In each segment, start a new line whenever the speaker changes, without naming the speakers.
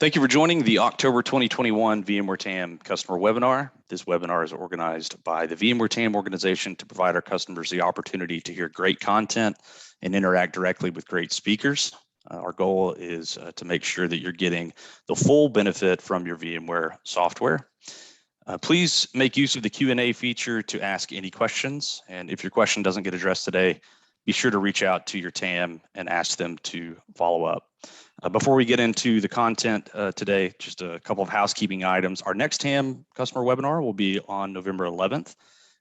Thank you for joining the October 2021 VMware TAM customer webinar. This webinar is organized by the VMware TAM organization to provide our customers the opportunity to hear great content and interact directly with great speakers. Our goal is to make sure that you're getting the full benefit from your VMware software. Please make use of the Q&A feature to ask any questions. And if your question doesn't get addressed today, be sure to reach out to your TAM and ask them to follow up. Before we get into the content today, just a couple of housekeeping items. Our next TAM customer webinar will be on November 11th,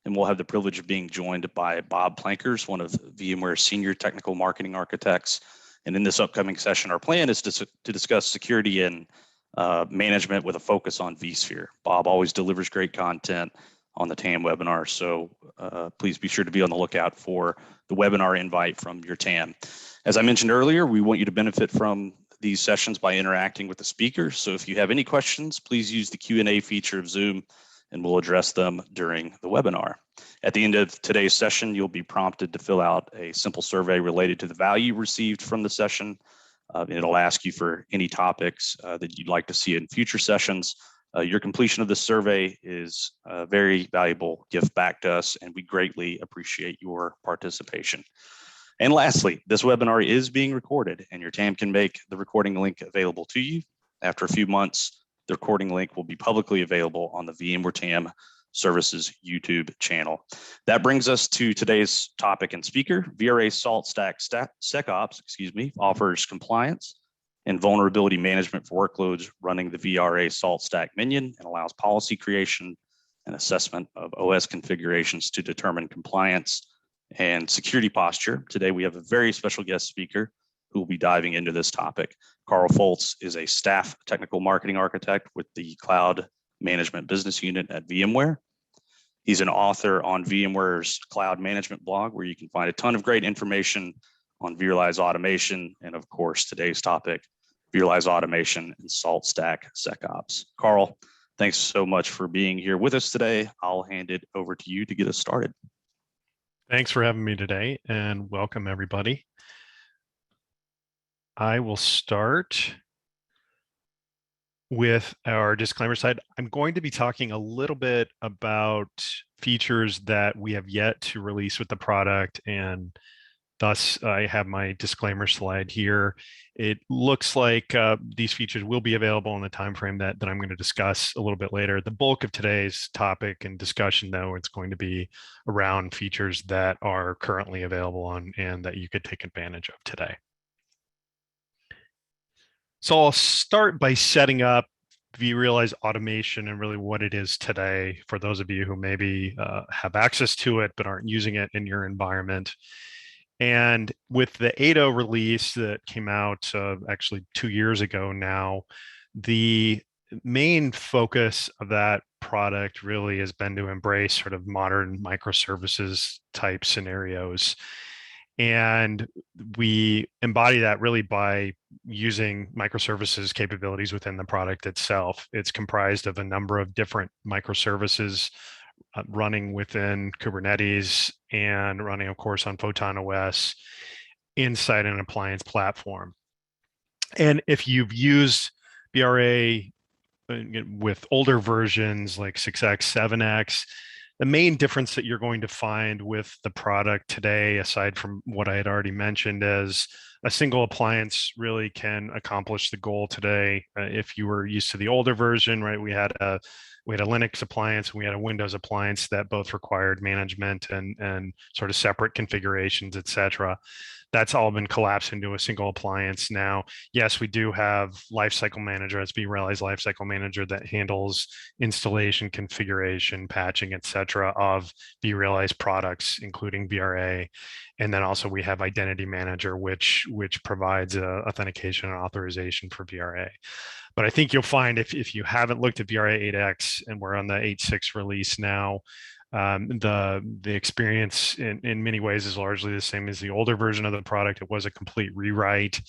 and we'll have the privilege of being joined by Bob Plankers, one of VMware's senior technical marketing architects. And in this upcoming session, our plan is to discuss security and management with a focus on vSphere. Bob always delivers great content on the TAM webinar, so please be sure to be on the lookout for the webinar invite from your TAM. As I mentioned earlier, we want you to benefit from these sessions by interacting with the speakers. So if you have any questions, please use the Q&A feature of Zoom and we'll address them during the webinar. At the end of today's session, you'll be prompted to fill out a simple survey related to the value received from the session. It'll ask you for any topics that you'd like to see in future sessions. Your completion of this survey is a very valuable gift back to us, and we greatly appreciate your participation. And lastly, this webinar is being recorded, and your TAM can make the recording link available to you. After a few months, the recording link will be publicly available on the VMware TAM Services YouTube channel. That brings us to today's topic and speaker. vRealize SaltStack SecOps, offers compliance and vulnerability management for workloads running the vRealize SaltStack minion and allows policy creation and assessment of OS configurations to determine compliance and security posture. Today, we have a very special guest speaker who will be diving into this topic. Karl Fultz is a staff technical marketing architect with the Cloud Management Business Unit at VMware. He's an author on VMware's cloud management blog, where you can find a ton of great information on vRealize automation, and of course, today's topic, vRealize automation and SaltStack SecOps. Karl, thanks so much for being here with us today. I'll hand it over to you to get us started.
Thanks for having me today, and welcome everybody. I will start with our disclaimer side. I'm going to be talking a little bit about features that we have yet to release with the product, and thus I have my disclaimer slide here. It looks like these features will be available in the time frame that I'm going to discuss a little bit later. The bulk of today's topic and discussion, though, it's going to be around features that are currently available on and that you could take advantage of today. So I'll start by setting up vRealize automation and really what it is today for those of you who maybe have access to it but aren't using it in your environment. And with the 8.0 release that came out actually 2 years ago now, the main focus of that product really has been to embrace sort of modern microservices type scenarios. And we embody that really by using microservices capabilities within the product itself. It's comprised of a number of different microservices running within Kubernetes and running, of course, on Photon OS inside an appliance platform. And if you've used VRA with older versions like 6X, 7X, the main difference that you're going to find with the product today, aside from what I had already mentioned, is a single appliance really can accomplish the goal today. If you were used to the older version, right, we had a Linux appliance and we had a Windows appliance that both required management and sort of separate configurations, et cetera. That's all been collapsed into a single appliance now. Yes, we do have Lifecycle Manager, it's vRealize Lifecycle Manager that handles installation, configuration, patching, et cetera, of vRealize products, including VRA. And then also we have Identity Manager, which provides authentication and authorization for VRA. But I think you'll find if you haven't looked at VRA 8X and we're on the 8.6 release now, the experience in many ways is largely the same as the older version of the product. It was a complete rewrite,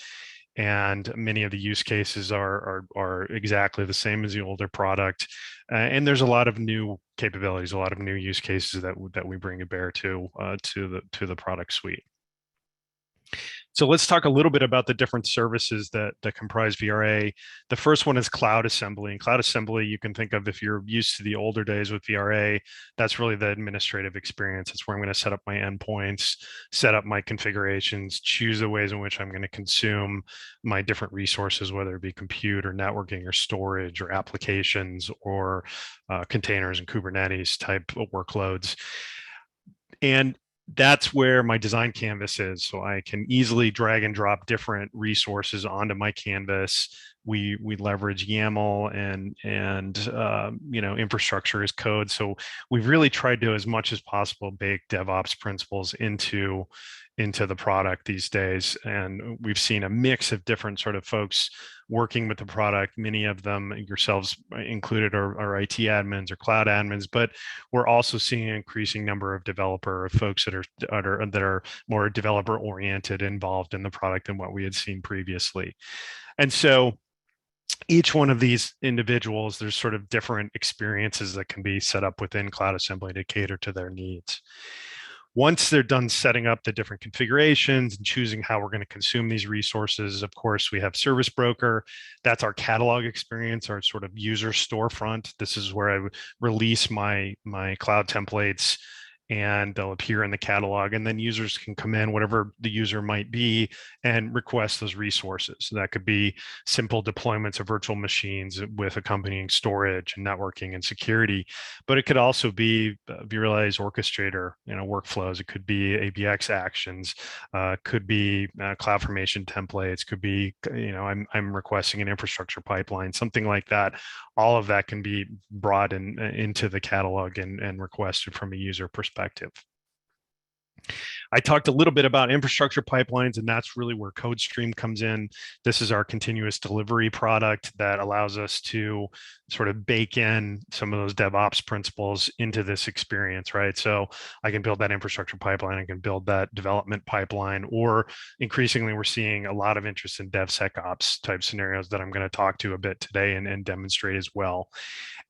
and many of the use cases are exactly the same as the older product. And there's a lot of new capabilities, a lot of new use cases that we bring to bear to the product suite. So let's talk a little bit about the different services that comprise VRA. The first one is Cloud Assembly. And Cloud Assembly, you can think of, if you're used to the older days with VRA, that's really the administrative experience. It's where I'm going to set up my endpoints, set up my configurations, choose the ways in which I'm going to consume my different resources, whether it be compute or networking or storage or applications or containers and Kubernetes type of workloads. And that's where my design canvas is. So I can easily drag and drop different resources onto my canvas. We leverage YAML and infrastructure as code. So we've really tried to, as much as possible, bake DevOps principles into the product these days. And we've seen a mix of different sort of folks working with the product. Many of them, yourselves included, are IT admins or cloud admins, but we're also seeing an increasing number of folks that are more developer oriented, involved in the product than what we had seen previously. And so each one of these individuals, there's sort of different experiences that can be set up within Cloud Assembly to cater to their needs. Once they're done setting up the different configurations and choosing how we're going to consume these resources, of course, we have Service Broker. That's our catalog experience, our sort of user storefront. This is where I would release my cloud templates, and they'll appear in the catalog, and then users can come in, whatever the user might be, and request those resources. So that could be simple deployments of virtual machines with accompanying storage and networking and security, but it could also be vRealize orchestrator, workflows. It could be ABX actions, could be CloudFormation templates, could be, I'm requesting an infrastructure pipeline, something like that. All of that can be brought into the catalog and requested from a user perspective. I talked a little bit about infrastructure pipelines, and that's really where CodeStream comes in. This is our continuous delivery product that allows us to sort of bake in some of those DevOps principles into this experience, right? So I can build that infrastructure pipeline, I can build that development pipeline, or increasingly we're seeing a lot of interest in DevSecOps type scenarios that I'm going to talk to a bit today and demonstrate as well.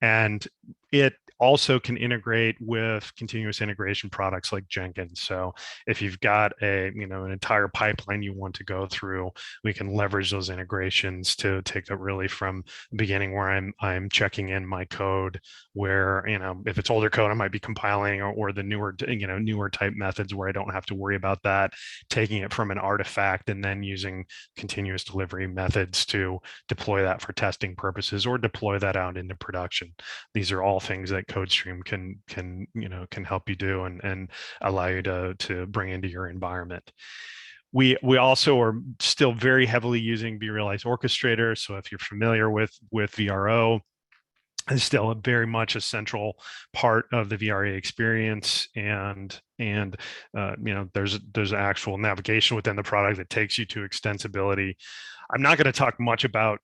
And it also can integrate with continuous integration products like Jenkins. So if you've got an entire pipeline you want to go through, we can leverage those integrations to take that really from the beginning, where I'm checking in my code, where, if it's older code, I might be compiling, or the newer type methods where I don't have to worry about that, taking it from an artifact and then using continuous delivery methods to deploy that for testing purposes or deploy that out into production. These are all things that CodeStream can help you do and allow you to bring into your environment. We also are still very heavily using vRealize Orchestrator. So if you're familiar with VRO, it's still very much a central part of the VRA experience, and there's actual navigation within the product that takes you to extensibility. I'm not going to talk much about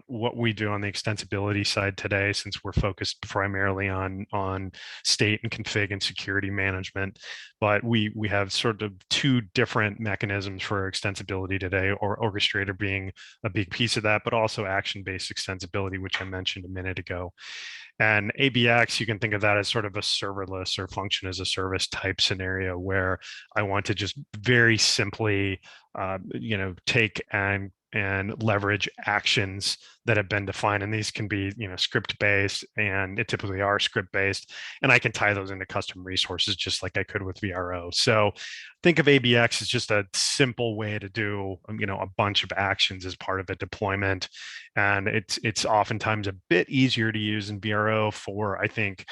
what we do on the extensibility side today, since we're focused primarily on state and config and security management. But we have sort of two different mechanisms for extensibility today, or Orchestrator being a big piece of that, but also action-based extensibility, which I mentioned a minute ago. And ABX, you can think of that as sort of a serverless or function as a service type scenario, where I want to just very simply, take and leverage actions that have been defined. And these can be, script based, and it typically are script based. And I can tie those into custom resources just like I could with VRO. So think of ABX as just a simple way to do, a bunch of actions as part of a deployment. And it's oftentimes a bit easier to use in VRO for, I think,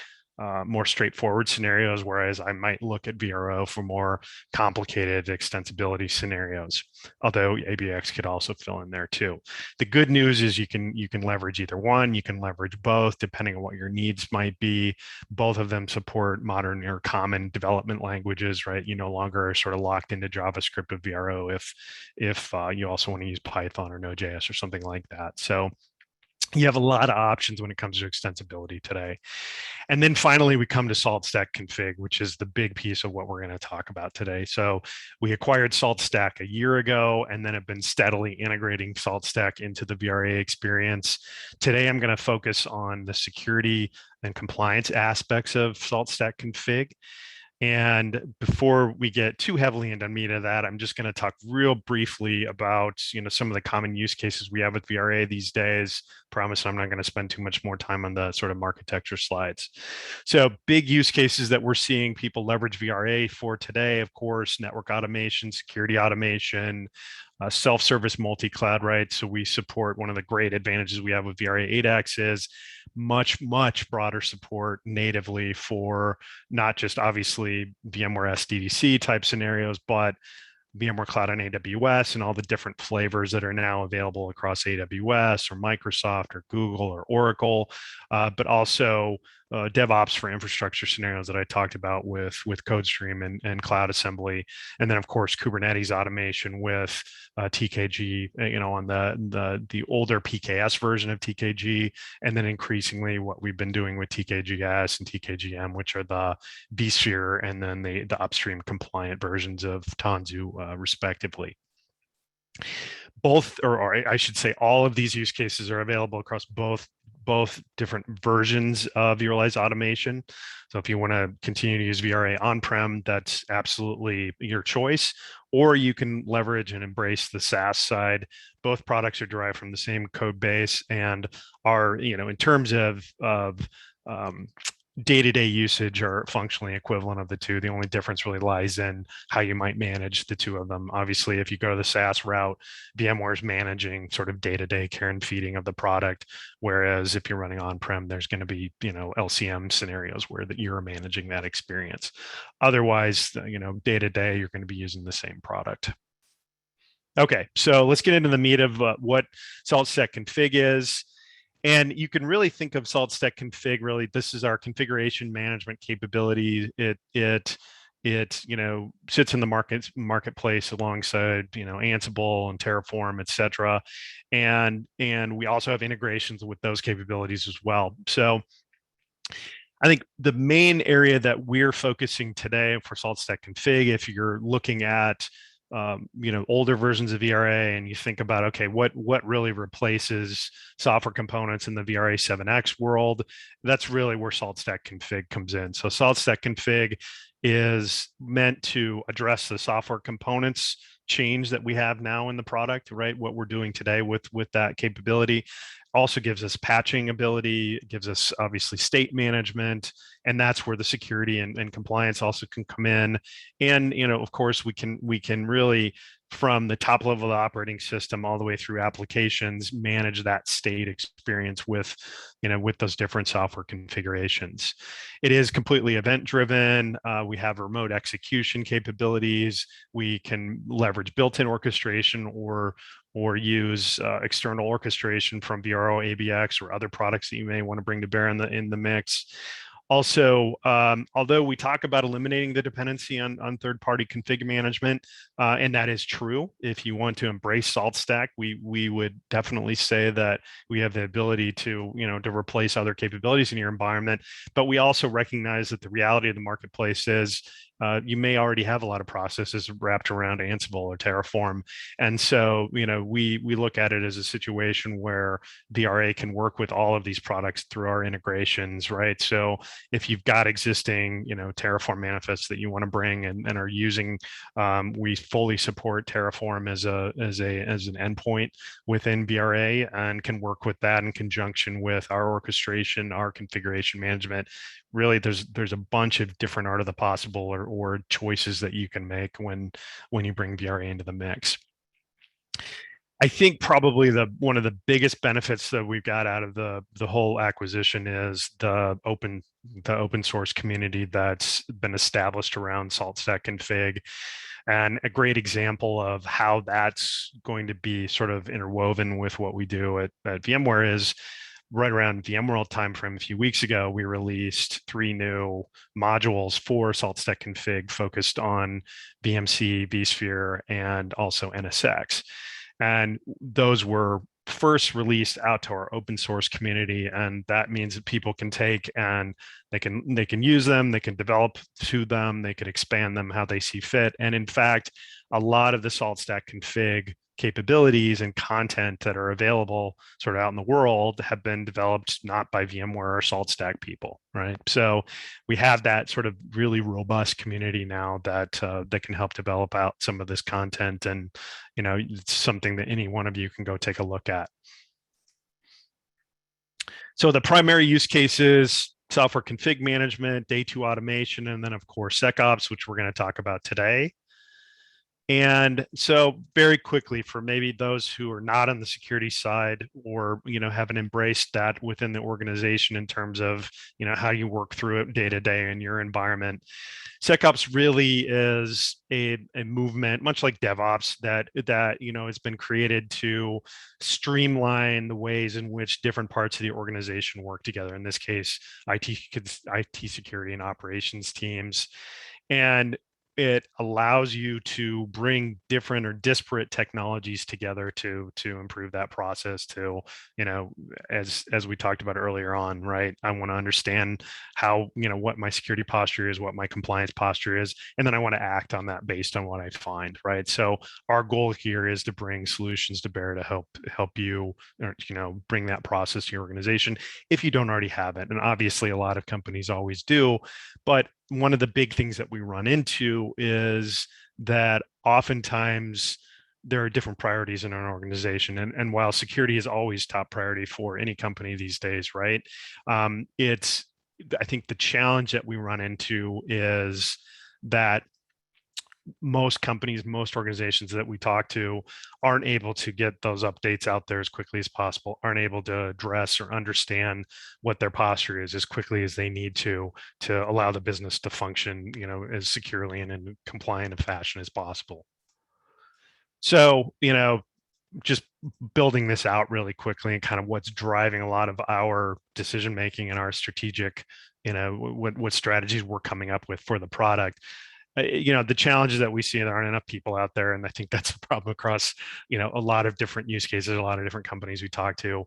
more straightforward scenarios, whereas I might look at VRO for more complicated extensibility scenarios, although ABX could also fill in there too. The good news is you can leverage either one, you can leverage both depending on what your needs might be. Both of them support modern or common development languages, right? You no longer are sort of locked into JavaScript with VRO if you also want to use Python or Node.js or something like that. So you have a lot of options when it comes to extensibility today. And then finally, we come to Saltstack Config, which is the big piece of what we're going to talk about today. So we acquired Saltstack a year ago, and then have been steadily integrating Saltstack into the VRA experience. Today, I'm going to focus on the security and compliance aspects of Saltstack Config. And before we get too heavily into meat of that, I'm just going to talk real briefly about, some of the common use cases we have with VRA these days. Promise I'm not going to spend too much more time on the sort of architecture slides. So big use cases that we're seeing people leverage VRA for today, of course, network automation, security automation, self-service multi-cloud, right? So we support, one of the great advantages we have with VRA 8X is much broader support natively for not just obviously VMware SDDC type scenarios, but VMware Cloud on AWS and all the different flavors that are now available across AWS or Microsoft or Google or Oracle, but also DevOps for infrastructure scenarios that I talked about with CodeStream and Cloud Assembly, and then of course Kubernetes automation with TKG, on the older PKS version of TKG, and then increasingly what we've been doing with TKGS and TKGM, which are the vSphere and then the upstream compliant versions of Tanzu, respectively. Both, or I should say, all of these use cases are available across both different versions of vRealize automation. So if you want to continue to use VRA on-prem, that's absolutely your choice, or you can leverage and embrace the SaaS side. Both products are derived from the same code base and are, in terms of day-to-day usage are functionally equivalent of the two. The only difference really lies in how you might manage the two of them. Obviously, if you go the SaaS route, VMware is managing sort of day-to-day care and feeding of the product, whereas if you're running on-prem, there's going to be LCM scenarios where you're managing that experience. Otherwise, day-to-day, you're going to be using the same product. Okay, so let's get into the meat of what Saltstack Config is. And you can really think of Saltstack Config, really, this is our configuration management capability. It sits in the marketplace alongside, Ansible and Terraform, et cetera. And we also have integrations with those capabilities as well. So I think the main area that we're focusing today for Saltstack Config, if you're looking at older versions of VRA and you think about, okay, what really replaces software components in the VRA 7X world, that's really where Saltstack Config comes in. So Saltstack Config is meant to address the software components change that we have now in the product, right? What we're doing today with that capability also gives us patching ability, gives us obviously state management, and that's where the security and compliance also can come in. And of course, we can really, from the top level of the operating system all the way through applications, manage that state experience with those different software configurations. It is completely event driven. We have remote execution capabilities. We can leverage built-in orchestration or use external orchestration from VRO, ABX, or other products that you may want to bring to bear in the mix. Also, although we talk about eliminating the dependency on third-party config management, and that is true, if you want to embrace SaltStack, we would definitely say that we have the ability to replace other capabilities in your environment. But we also recognize that the reality of the marketplace is you may already have a lot of processes wrapped around Ansible or Terraform, and so we look at it as a situation where VRA can work with all of these products through our integrations, right? So if you've got existing Terraform manifests that you want to bring and are using, we fully support Terraform as an endpoint within VRA and can work with that in conjunction with our orchestration, our configuration management. Really, there's a bunch of different art of the possible or choices that you can make when you bring VRA into the mix. I think probably one of the biggest benefits that we've got out of the whole acquisition is the open source community that's been established around Saltstack Config. And a great example of how that's going to be sort of interwoven with what we do at VMware is right around VMworld timeframe a few weeks ago, we released 3 new modules for Saltstack Config focused on VMC, vSphere, and also NSX. And those were first released out to our open source community, and that means that people can take and they can use them, they can develop to them, they can expand them how they see fit. And in fact, a lot of the Saltstack Config capabilities and content that are available sort of out in the world have been developed not by VMware or SaltStack people, right? So we have that sort of really robust community now that that can help develop out some of this content, and it's something that any one of you can go take a look at. So the primary use cases: software config management, day two automation, and then of course SecOps, which we're going to talk about today. And so very quickly, for maybe those who are not on the security side, or haven't embraced that within the organization in terms of how you work through it day to day in your environment, SecOps really is a movement, much like DevOps, that has been created to streamline the ways in which different parts of the organization work together. In this case, IT security and operations teams. And it allows you to bring different or disparate technologies together to improve that process. To as we talked about earlier on, right? I want to understand how what my security posture is, what my compliance posture is, and then I want to act on that based on what I find, right? So our goal here is to bring solutions to bear to help you bring that process to your organization if you don't already have it. And obviously a lot of companies always do, but one of the big things that we run into is that oftentimes there are different priorities in an organization. And while security is always top priority for any company these days, right? I think the challenge that we run into is that most companies, most organizations that we talk to aren't able to get those updates out there as quickly as possible, aren't able to address or understand what their posture is as quickly as they need to allow the business to function, as securely and in compliant a fashion as possible. So, just building this out really quickly and kind of what's driving a lot of our decision making and our strategic, what strategies we're coming up with for the product. The challenges that we see, there aren't enough people out there, and I think that's a problem across a lot of different use cases, a lot of different companies we talk to.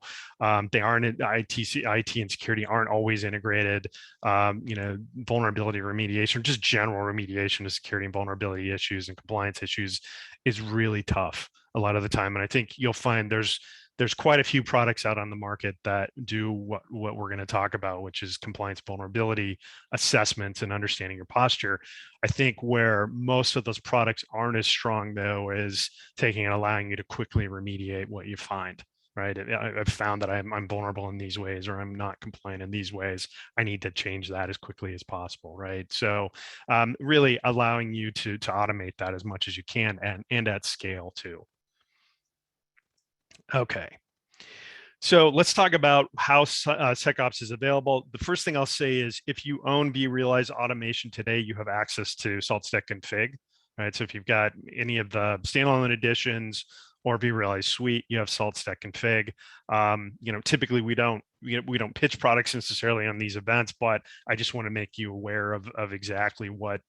They aren't IT and security aren't always integrated. Vulnerability remediation, just general remediation of security and vulnerability issues and compliance issues is really tough a lot of the time. And I think you'll find there's quite a few products out on the market that do what we're going to talk about, which is compliance vulnerability assessments and understanding your posture. I think where most of those products aren't as strong, though, is taking and allowing you to quickly remediate what you find, right? I've found that I'm vulnerable in these ways, or I'm not compliant in these ways. I need to change that as quickly as possible, right? So really allowing you to automate that as much as you can, and at scale too. Okay, so let's talk about how SecOps is available. The first thing I'll say is if you own vRealize Automation today, you have access to Saltstack Config, right? So if you've got any of the standalone editions or vRealize suite, you have Saltstack Config. Typically we don't pitch products necessarily on these events, but I just want to make you aware of exactly what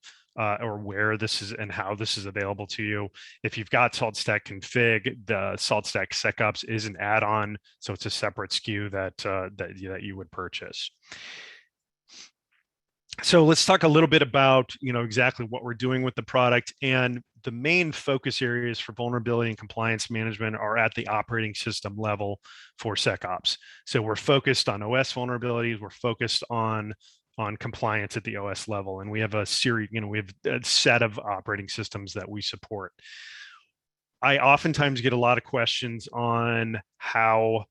or where this is and how this is available to you. If you've got Saltstack Config, the Saltstack SecOps is an add-on, so it's a separate SKU that you would purchase. So let's talk a little bit about exactly what we're doing with the product. And the main focus areas for vulnerability and compliance management are at the operating system level for SecOps. So we're focused on OS vulnerabilities. We're focused on compliance at the OS level, and we have a series. We have a set of operating systems that we support. I oftentimes get a lot of questions on how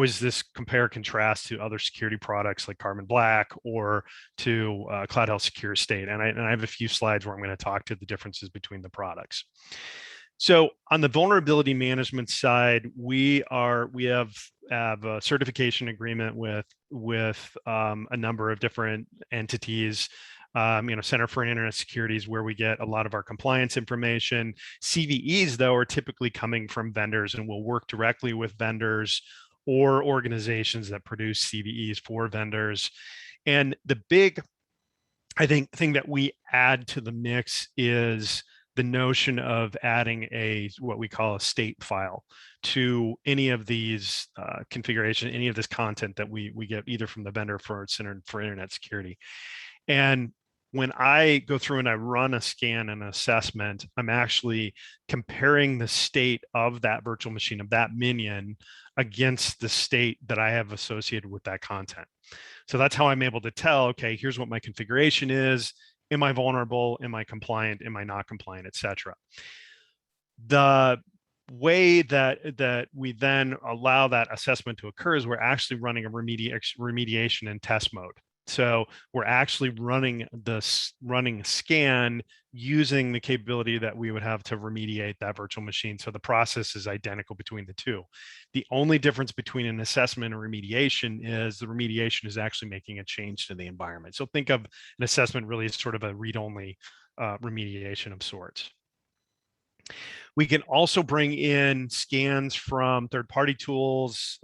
is this compare contrast to other security products like Carbon Black or to Cloud Health Secure State, and I have a few slides where I'm going to talk to the differences between the products. So on the vulnerability management side, we have a certification agreement with a number of different entities. Center for Internet Security is where we get a lot of our compliance information. CVEs, though, are typically coming from vendors, and we'll work directly with vendors or organizations that produce CVEs for vendors. And the big, I think, thing that we add to the mix is the notion of adding what we call a state file to any of these configuration, any of this content that we get either from the vendor for Center for Internet Security. And when I go through and I run a scan and assessment, I'm actually comparing the state of that virtual machine, of that minion, against the state that I have associated with that content. So that's how I'm able to tell, okay, here's what my configuration is. Am I vulnerable? Am I compliant? Am I not compliant, et cetera? The way that we then allow that assessment to occur is we're actually running a remediation and test mode. So we're actually running scan using the capability that we would have to remediate that virtual machine. So the process is identical between the two. The only difference between an assessment and remediation is the remediation is actually making a change to the environment. So think of an assessment really as sort of a read-only remediation of sorts. We can also bring in scans from third-party tools,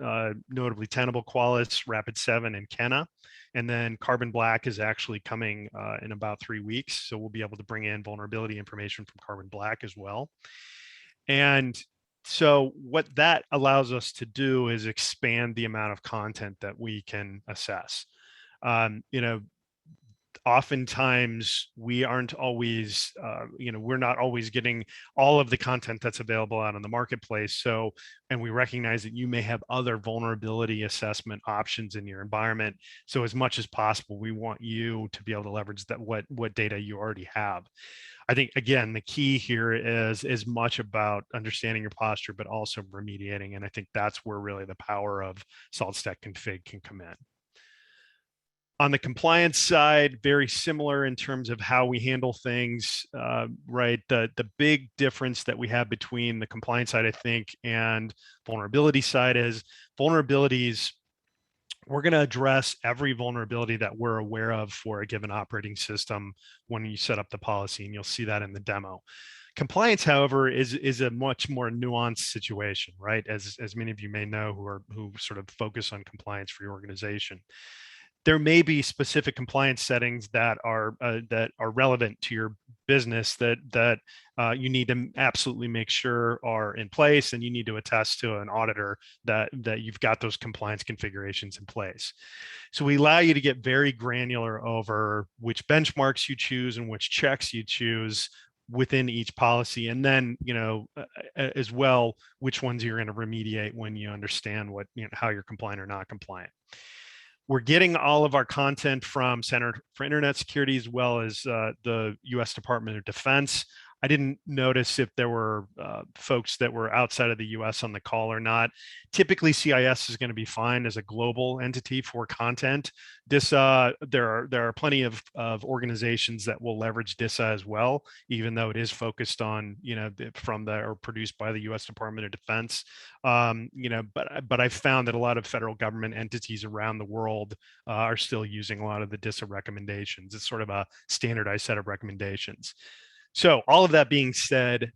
notably Tenable, Qualys, Rapid7, and Kenna. And then Carbon Black is actually coming in about 3 weeks. So we'll be able to bring in vulnerability information from Carbon Black as well. And so what that allows us to do is expand the amount of content that we can assess. Oftentimes we aren't always, we're not always getting all of the content that's available out on the marketplace. So, and we recognize that you may have other vulnerability assessment options in your environment. So as much as possible, we want you to be able to leverage that, what data you already have. I think, again, the key here is as much about understanding your posture, but also remediating. And I think that's where really the power of Saltstack Config can come in. On the compliance side, very similar in terms of how we handle things, right? The big difference that we have between the compliance side, I think, and vulnerability side is vulnerabilities. We're going to address every vulnerability that we're aware of for a given operating system when you set up the policy, and you'll see that in the demo. Compliance, however, is a much more nuanced situation, right? As many of you may know who sort of focus on compliance for your organization. There may be specific compliance settings that are relevant to your business that you need to absolutely make sure are in place, and you need to attest to an auditor that you've got those compliance configurations in place. So we allow you to get very granular over which benchmarks you choose and which checks you choose within each policy, and then as well which ones you're going to remediate when you understand how you're compliant or not compliant. We're getting all of our content from Center for Internet Security, as well as the U.S. Department of Defense. I didn't notice if there were folks that were outside of the U.S. on the call or not. Typically, CIS is going to be fine as a global entity for content. DISA, there are plenty of organizations that will leverage DISA as well, even though it is focused on or produced by the U.S. Department of Defense. But I've found that a lot of federal government entities around the world are still using a lot of the DISA recommendations. It's sort of a standardized set of recommendations. So all of that being said,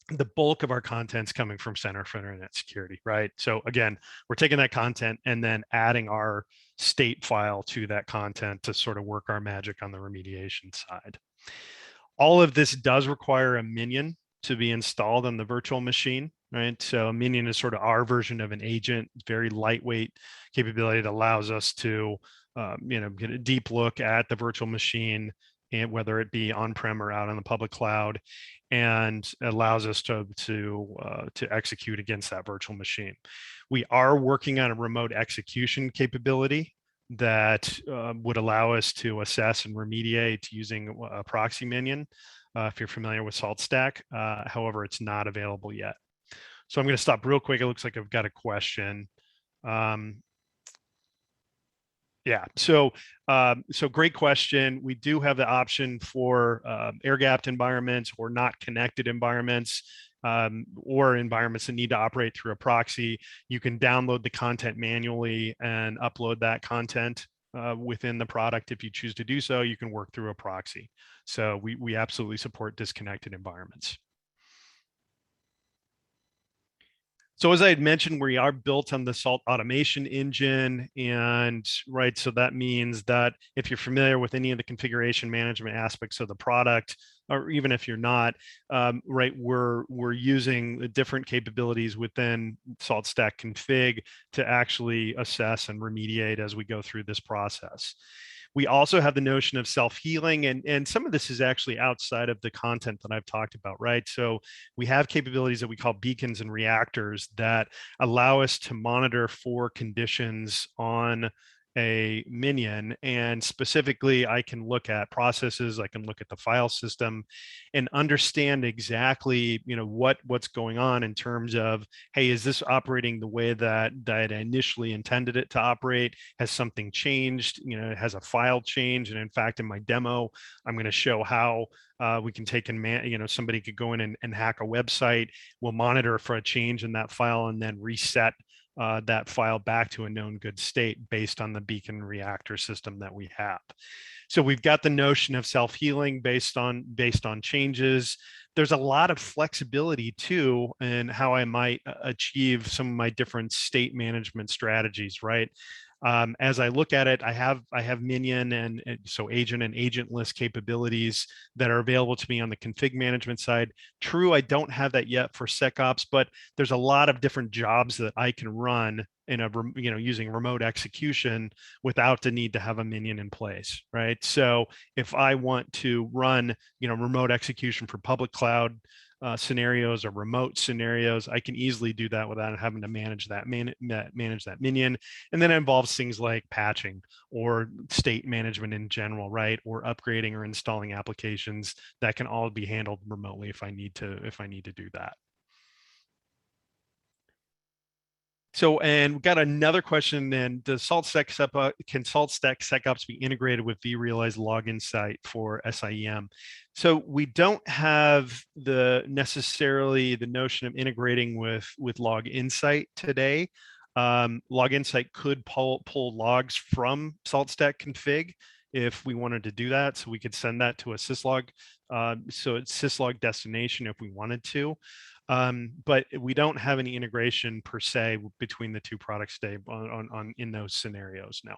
the bulk of our content's coming from Center for Internet Security, right? So again, we're taking that content and then adding our state file to that content to sort of work our magic on the remediation side. All of this does require a minion to be installed on the virtual machine, right? So a minion is sort of our version of an agent, very lightweight capability that allows us to get a deep look at the virtual machine, and whether it be on-prem or out on the public cloud, and allows us to execute against that virtual machine. We are working on a remote execution capability that would allow us to assess and remediate using a proxy minion, if you're familiar with SaltStack. However, it's not available yet. So I'm going to stop real quick. It looks like I've got a question. Yeah, so great question. We do have the option for air-gapped environments or not connected environments, or environments that need to operate through a proxy. You can download the content manually and upload that content within the product. If you choose to do so, you can work through a proxy. So we absolutely support disconnected environments. So as I had mentioned, we are built on the Salt automation engine, and right, so that means that if you're familiar with any of the configuration management aspects of the product, or even if you're not, right, we're using the different capabilities within Saltstack Config to actually assess and remediate as we go through this process. We also have the notion of self-healing, and some of this is actually outside of the content that I've talked about, right? So we have capabilities that we call beacons and reactors that allow us to monitor for conditions on a minion, and specifically I can look at processes, I can look at the file system and understand exactly, what's going on in terms of, hey, is this operating the way that I initially intended it to operate? Has something changed? Has a file changed? And in fact, in my demo, I'm going to show how we can take and somebody could go in and hack a website. We'll monitor for a change in that file and then reset that file back to a known good state based on the beacon reactor system that we have. So we've got the notion of self-healing based on changes. There's a lot of flexibility too in how I might achieve some of my different state management strategies, right? As I look at it, I have minion and so agent and agentless capabilities that are available to me on the config management side. True, I don't have that yet for SecOps, but there's a lot of different jobs that I can run in using remote execution without the need to have a minion in place, right? So if I want to run remote execution for public cloud scenarios or remote scenarios, I can easily do that without having to manage that minion. And then it involves things like patching or state management in general, right? Or upgrading or installing applications that can all be handled remotely if I need to do that. So, and we've got another question then. Can Saltstack SecOps be integrated with vRealize Log Insight for SIEM? So we don't have necessarily the notion of integrating with Log Insight today. Log Insight could pull logs from Saltstack Config if we wanted to do that. So we could send that to a syslog. So it's syslog destination if we wanted to. But we don't have any integration per se between the two products today in those scenarios, no.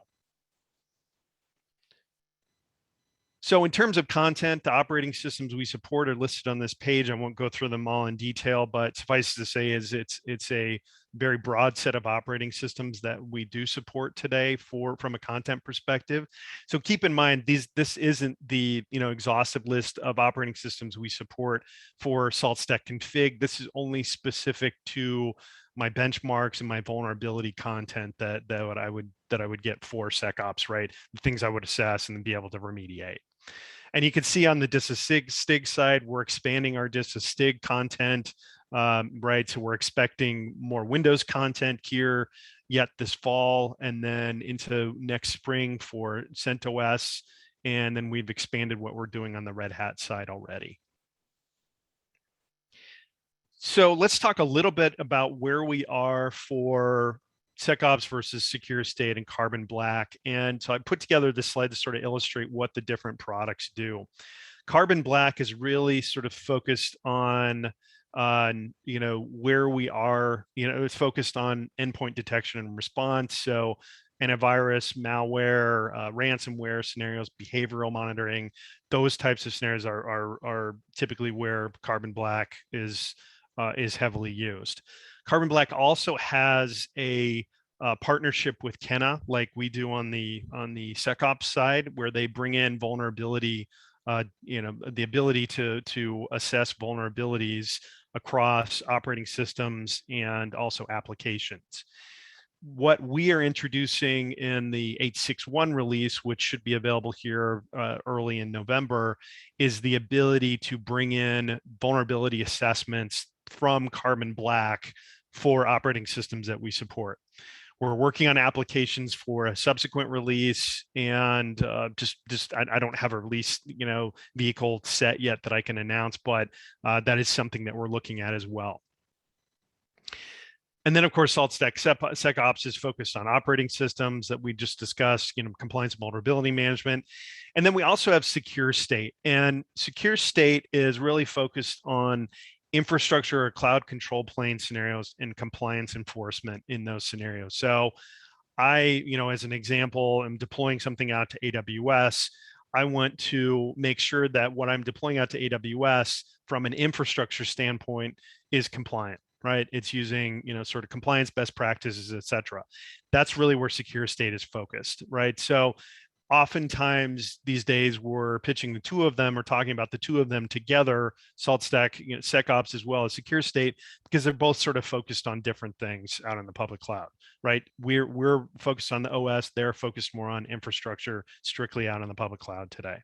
So in terms of content, the operating systems we support are listed on this page. I won't go through them all in detail, but suffice to say is it's a very broad set of operating systems that we do support today from a content perspective. So keep in mind, this isn't the exhaustive list of operating systems we support for Saltstack Config. This is only specific to my benchmarks and my vulnerability content that I would get for SecOps, right? The things I would assess and be able to remediate. And you can see on the STIG side, we're expanding our STIG content, right? So we're expecting more Windows content here yet this fall, and then into next spring for CentOS. And then we've expanded what we're doing on the Red Hat side already. So let's talk a little bit about where we are for SecOps versus Secure State and Carbon Black. And so I put together this slide to sort of illustrate what the different products do. Carbon Black is really sort of focused on where we are, it's focused on endpoint detection and response. So antivirus, malware, ransomware scenarios, behavioral monitoring, those types of scenarios are typically where Carbon Black is heavily used. Carbon Black also has a partnership with Kenna, like we do on the SecOps side, where they bring in vulnerability, the ability to assess vulnerabilities across operating systems and also applications. What we are introducing in the 8.6.1 release, which should be available here early in November, is the ability to bring in vulnerability assessments from Carbon Black for operating systems that we support. We're working on applications for a subsequent release, and I don't have a release vehicle set yet that I can announce, but that is something that we're looking at as well. And then, of course, Saltstack SecOps is focused on operating systems that we just discussed, compliance and vulnerability management. And then we also have Secure State. And Secure State is really focused on infrastructure or cloud control plane scenarios and compliance enforcement in those scenarios. So I, as an example, am deploying something out to AWS. I want to make sure that what I'm deploying out to AWS from an infrastructure standpoint is compliant, right? It's using, sort of compliance best practices, et cetera. That's really where Secure State is focused, right? So oftentimes these days we're pitching the two of them or talking about the two of them together, Saltstack, SecOps as well as Secure State, because they're both sort of focused on different things out in the public cloud, right? We're focused on the OS, they're focused more on infrastructure strictly out in the public cloud today.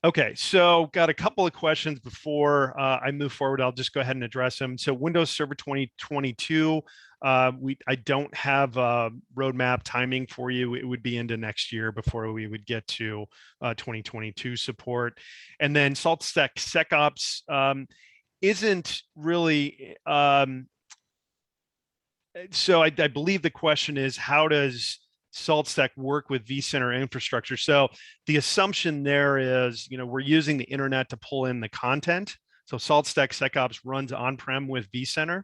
Okay, so got a couple of questions before I move forward. I'll just go ahead and address them. So Windows Server 2022, I don't have a roadmap timing for you. It would be into next year before we would get to 2022 support. And then Saltstack SecOps isn't really, so I believe the question is, how does Saltstack work with vCenter infrastructure? So the assumption there is, we're using the internet to pull in the content. So Saltstack SecOps runs on-prem with vCenter,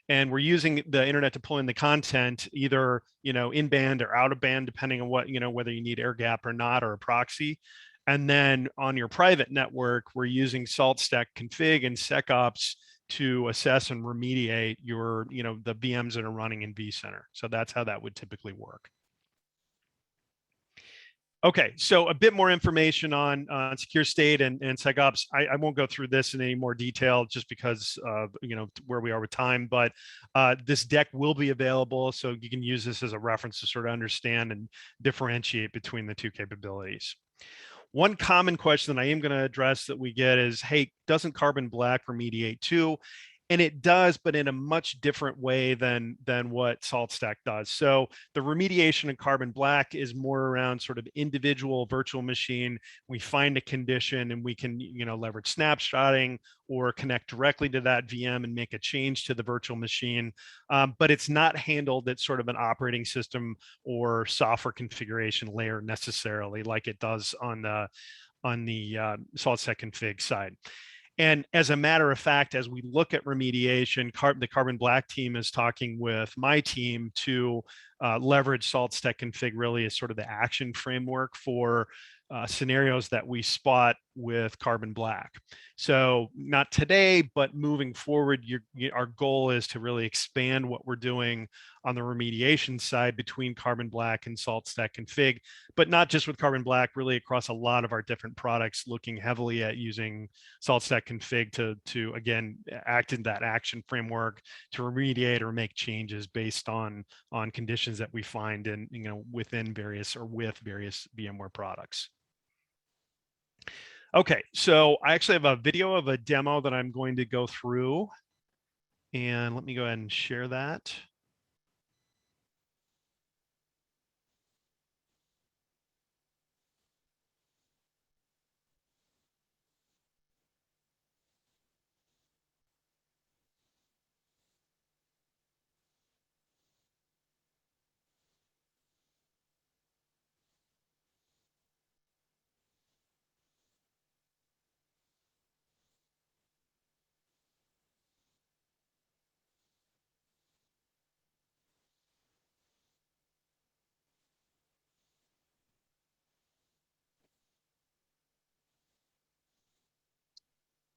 and we're using the internet to pull in the content, either in band or out of band, depending on what whether you need air gap or not, or a proxy. And then on your private network, we're using Saltstack Config and SecOps to assess and remediate your the VMs that are running in vCenter. So that's how that would typically work. Okay, so a bit more information on Secure State and SecOps. I won't go through this in any more detail just because of where we are with time, but this deck will be available, so you can use this as a reference to sort of understand and differentiate between the two capabilities. One common question that I am going to address that we get is, hey, doesn't Carbon Black remediate too? And it does, but in a much different way than what Saltstack does. So the remediation in Carbon Black is more around sort of individual virtual machine. We find a condition and we can leverage snapshotting or connect directly to that VM and make a change to the virtual machine. But it's not handled at sort of an operating system or software configuration layer necessarily, like it does on the Saltstack Config side. And as a matter of fact, as we look at remediation, the Carbon Black team is talking with my team to leverage Saltstack Config really as sort of the action framework for scenarios that we spot with Carbon Black. So not today, but moving forward, our goal is to really expand what we're doing on the remediation side between Carbon Black and Saltstack Config, but not just with Carbon Black, really across a lot of our different products, looking heavily at using Saltstack Config to again, act in that action framework to remediate or make changes based on conditions that we find in, within various or with various VMware products. Okay, so I actually have a video of a demo that I'm going to go through, and let me go ahead and share that.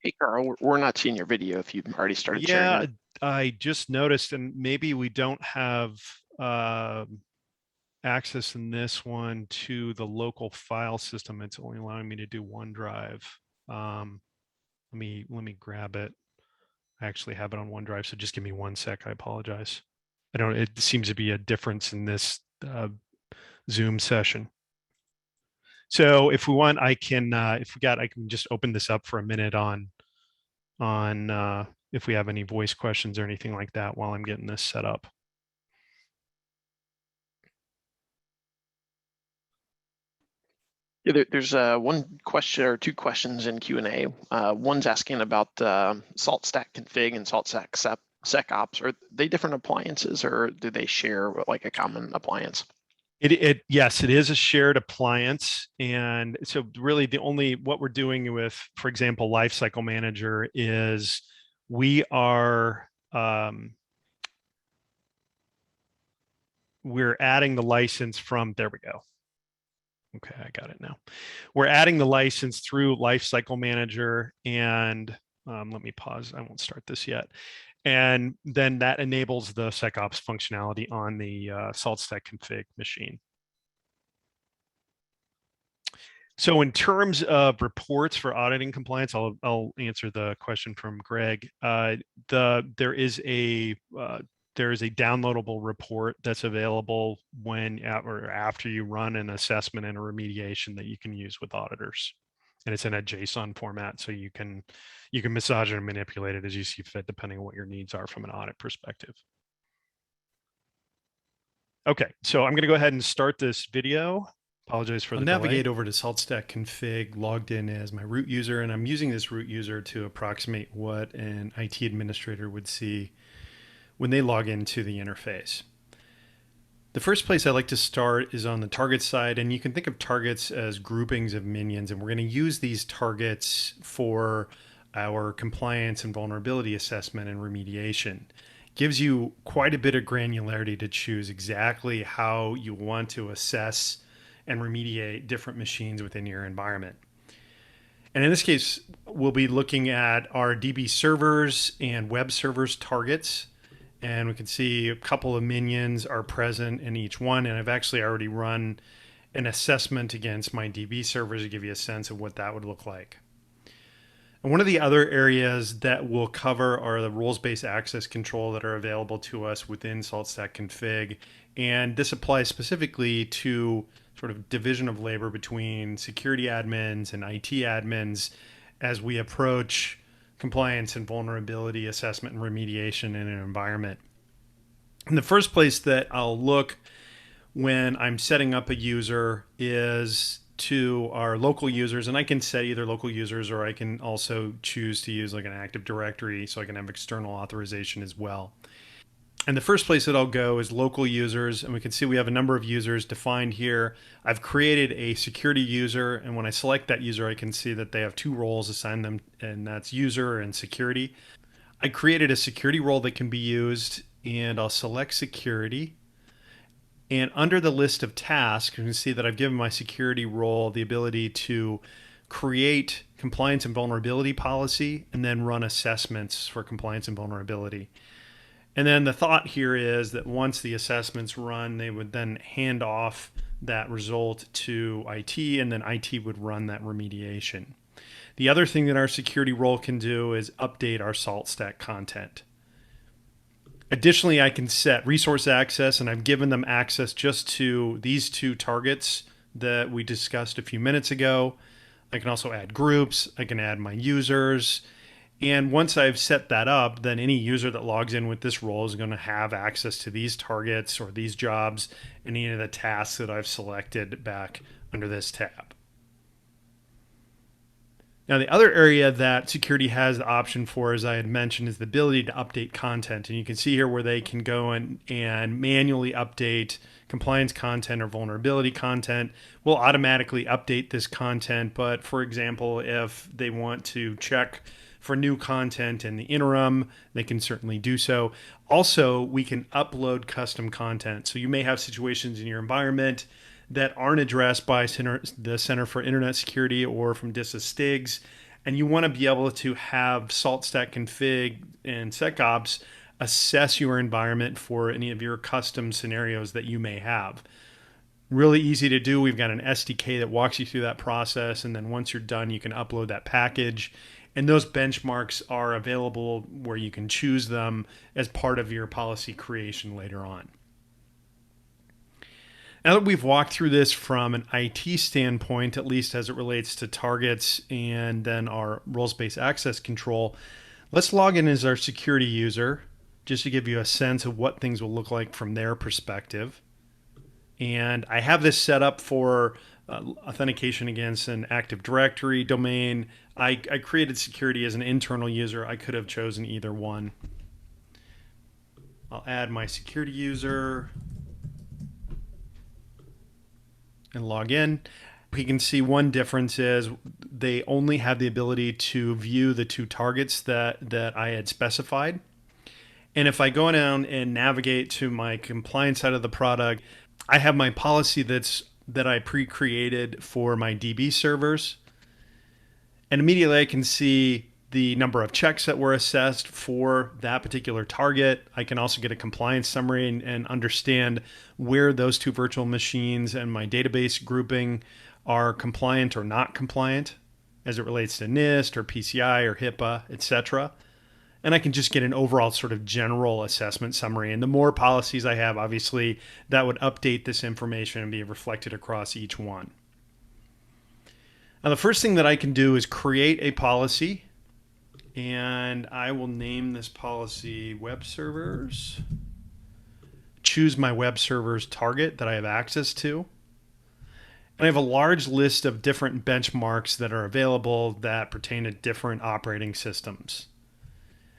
Hey, Karl, we're not seeing your video if you've already started sharing it.
I just noticed, and maybe we don't have access in this one to the local file system. It's only allowing me to do OneDrive. Let me grab it. I actually have it on OneDrive, so just give me 1 sec. I apologize. It seems to be a difference in this Zoom session. So if we want, I can just open this up for a minute on if we have any voice questions or anything like that while I'm getting this set up.
Yeah, there's one question or two questions in Q&A. One's asking about Saltstack Config and Saltstack SecOps. Are they different appliances, or do they share like a common appliance?
Yes, it is a shared appliance. And so really what we're doing with, for example, Lifecycle Manager is we're adding the license from, there we go. Okay, I got it now. We're adding the license through Lifecycle Manager, and let me pause. I won't start this yet. And then that enables the SecOps functionality on the Saltstack Config machine. So in terms of reports for auditing compliance, I'll answer the question from Greg. There is a downloadable report that's available when or after you run an assessment and a remediation that you can use with auditors, and it's in a JSON format, so you can massage it and manipulate it as you see fit, depending on what your needs are from an audit perspective. Okay, so I'm going to go ahead and start this video. Apologize for the delay. Navigate over to Saltstack Config, logged in as my root user, and I'm using this root user to approximate what an IT administrator would see when they log into the interface. The first place I like to start is on the target side, and you can think of targets as groupings of minions, and we're going to use these targets for our compliance and vulnerability assessment and remediation. Gives you quite a bit of granularity to choose exactly how you want to assess and remediate different machines within your environment. And in this case, we'll be looking at our DB servers and web servers targets. And we can see a couple of minions are present in each one. And I've actually already run an assessment against my DB servers to give you a sense of what that would look like. And one of the other areas that we'll cover are the roles-based access control that are available to us within Saltstack Config. And this applies specifically to sort of division of labor between security admins and IT admins as we approach compliance and vulnerability assessment and remediation in an environment. And the first place that I'll look when I'm setting up a user is to our local users, and I can set either local users or I can also choose to use like an Active Directory so I can have external authorization as well. And the first place that I'll go is local users, and we can see we have a number of users defined here. I've created a security user, and when I select that user, I can see that they have two roles assigned them, and that's user and security. I created a security role that can be used, and I'll select security. And under the list of tasks, you can see that I've given my security role the ability to create compliance and vulnerability policy and then run assessments for compliance and vulnerability. And then the thought here is that once the assessments run, they would then hand off that result to IT, and then IT would run that remediation. The other thing that our security role can do is update our Saltstack content. Additionally, I can set resource access, and I've given them access just to these two targets that we discussed a few minutes ago. I can also add groups. I can add my users. And once I've set that up, then any user that logs in with this role is going to have access to these targets or these jobs, any of the tasks that I've selected back under this tab. Now, the other area that security has the option for, as I had mentioned, is the ability to update content. And you can see here where they can go and manually update compliance content or vulnerability content. We'll automatically update this content. But for example, if they want to check for new content in the interim, they can certainly do so. Also, we can upload custom content. So you may have situations in your environment that aren't addressed by the Center for Internet Security or from CIS and STIGs, and you want to be able to have Saltstack Config and SecOps assess your environment for any of your custom scenarios that you may have. Really easy to do. We've got an SDK that walks you through that process, and then once you're done, you can upload that package. And those benchmarks are available where you can choose them as part of your policy creation later on. Now that we've walked through this from an IT standpoint, at least as it relates to targets and then our roles-based access control, let's log in as our security user just to give you a sense of what things will look like from their perspective. And I have this set up for authentication against an Active Directory domain. I created security as an internal user. I could have chosen either one. I'll add my security user and log in. We can see one difference is they only have the ability to view the two targets that I had specified. And if I go down and navigate to my compliance side of the product, I have my policy that I pre-created for my DB servers. And immediately I can see the number of checks that were assessed for that particular target. I can also get a compliance summary and understand where those two virtual machines and my database grouping are compliant or not compliant as it relates to NIST or PCI or HIPAA, etc. And I can just get an overall sort of general assessment summary. And the more policies I have, obviously, that would update this information and be reflected across each one. Now, the first thing that I can do is create a policy. And I will name this policy web servers. Choose my web servers target that I have access to. And I have a large list of different benchmarks that are available that pertain to different operating systems.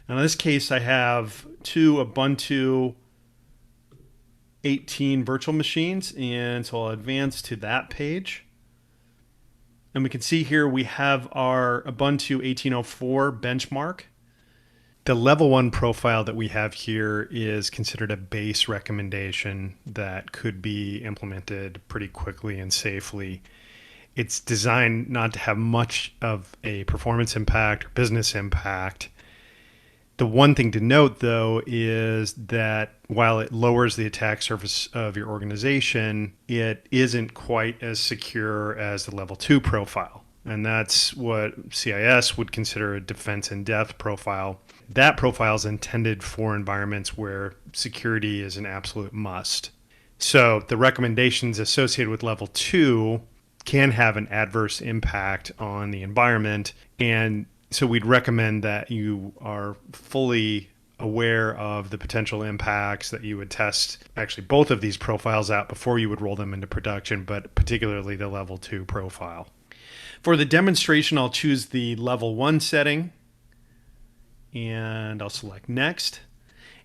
Now, in this case, I have two Ubuntu 18 virtual machines, and so I'll advance to that page. And we can see here we have our Ubuntu 1804 benchmark. The level 1 profile that we have here is considered a base recommendation that could be implemented pretty quickly and safely. It's designed not to have much of a performance impact or business impact. The one thing to note, though, is that while it lowers the attack surface of your organization, it isn't quite as secure as the level 2 profile. And that's what CIS would consider a defense in depth profile. That profile is intended for environments where security is an absolute must. So the recommendations associated with level 2 can have an adverse impact on the environment, and so we'd recommend that you are fully aware of the potential impacts, that you would test actually both of these profiles out before you would roll them into production, but particularly the level 2 profile. For the demonstration, I'll choose the level 1 setting, and I'll select next.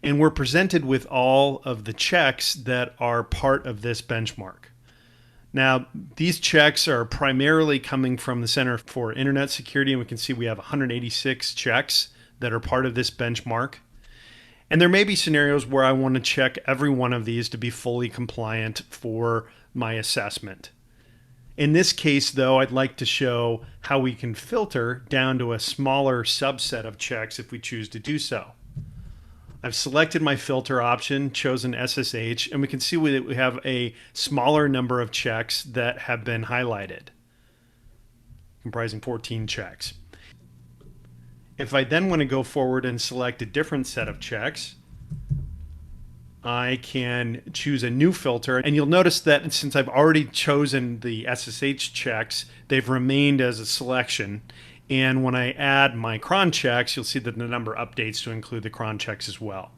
And we're presented with all of the checks that are part of this benchmark. Now, these checks are primarily coming from the Center for Internet Security, and we can see we have 186 checks that are part of this benchmark. And there may be scenarios where I want to check every one of these to be fully compliant for my assessment. In this case, though, I'd like to show how we can filter down to a smaller subset of checks if we choose to do so. I've selected my filter option, chosen SSH, and we can see that we have a smaller number of checks that have been highlighted, comprising 14 checks. If I then want to go forward and select a different set of checks, I can choose a new filter, and you'll notice that since I've already chosen the SSH checks, they've remained as a selection. And when I add my cron checks, you'll see that the number updates to include the cron checks as well.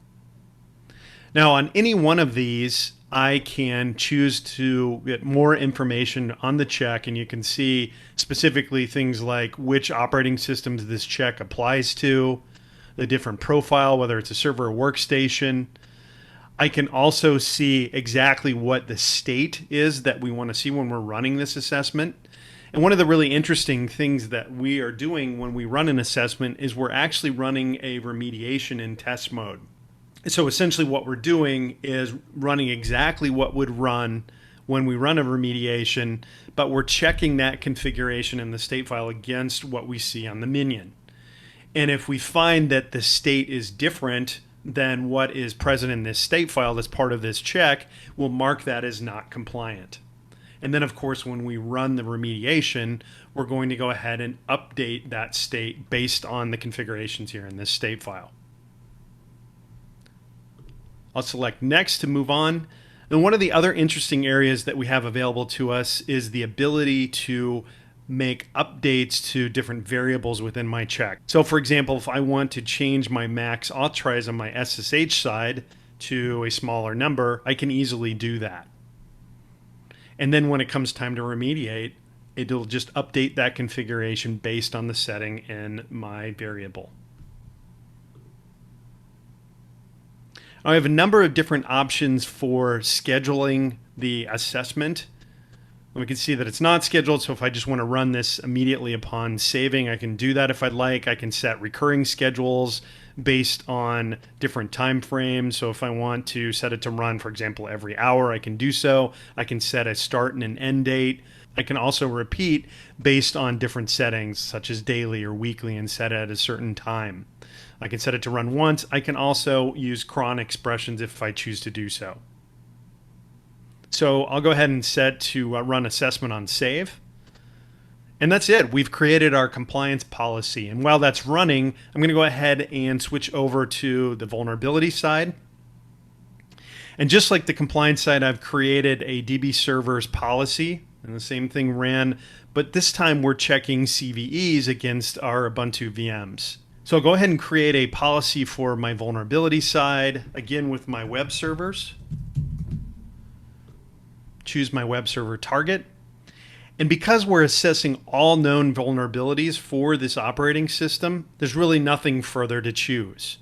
Now, on any one of these, I can choose to get more information on the check, and you can see specifically things like which operating systems this check applies to, the different profile, whether it's a server or workstation. I can also see exactly what the state is that we want to see when we're running this assessment. And one of the really interesting things that we are doing when we run an assessment is we're actually running a remediation in test mode. So essentially what we're doing is running exactly what would run when we run a remediation, but we're checking that configuration in the state file against what we see on the minion. And if we find that the state is different than what is present in this state file that's part of this check, we'll mark that as not compliant. And then, of course, when we run the remediation, we're going to go ahead and update that state based on the configurations here in this state file. I'll select next to move on. And one of the other interesting areas that we have available to us is the ability to make updates to different variables within my check. So, for example, if I want to change my max authorize on my SSH side to a smaller number, I can easily do that. And then when it comes time to remediate, it'll just update that configuration based on the setting in my variable. I have a number of different options for scheduling the assessment. We can see that it's not scheduled, so if I just want to run this immediately upon saving, I can do that if I'd like. I can set recurring schedules based on different time frames. So if I want to set it to run, for example, every hour, I can do so. I can set a start and an end date. I can also repeat based on different settings, such as daily or weekly, and set it at a certain time. I can set it to run once. I can also use cron expressions if I choose to do so. So I'll go ahead and set to run assessment on save. And that's it. We've created our compliance policy. And while that's running, I'm going to go ahead and switch over to the vulnerability side. And just like the compliance side, I've created a DB servers policy, and the same thing ran, but this time we're checking CVEs against our Ubuntu VMs. So I'll go ahead and create a policy for my vulnerability side, again with my web servers. Choose my web server target. And because we're assessing all known vulnerabilities for this operating system, there's really nothing further to choose.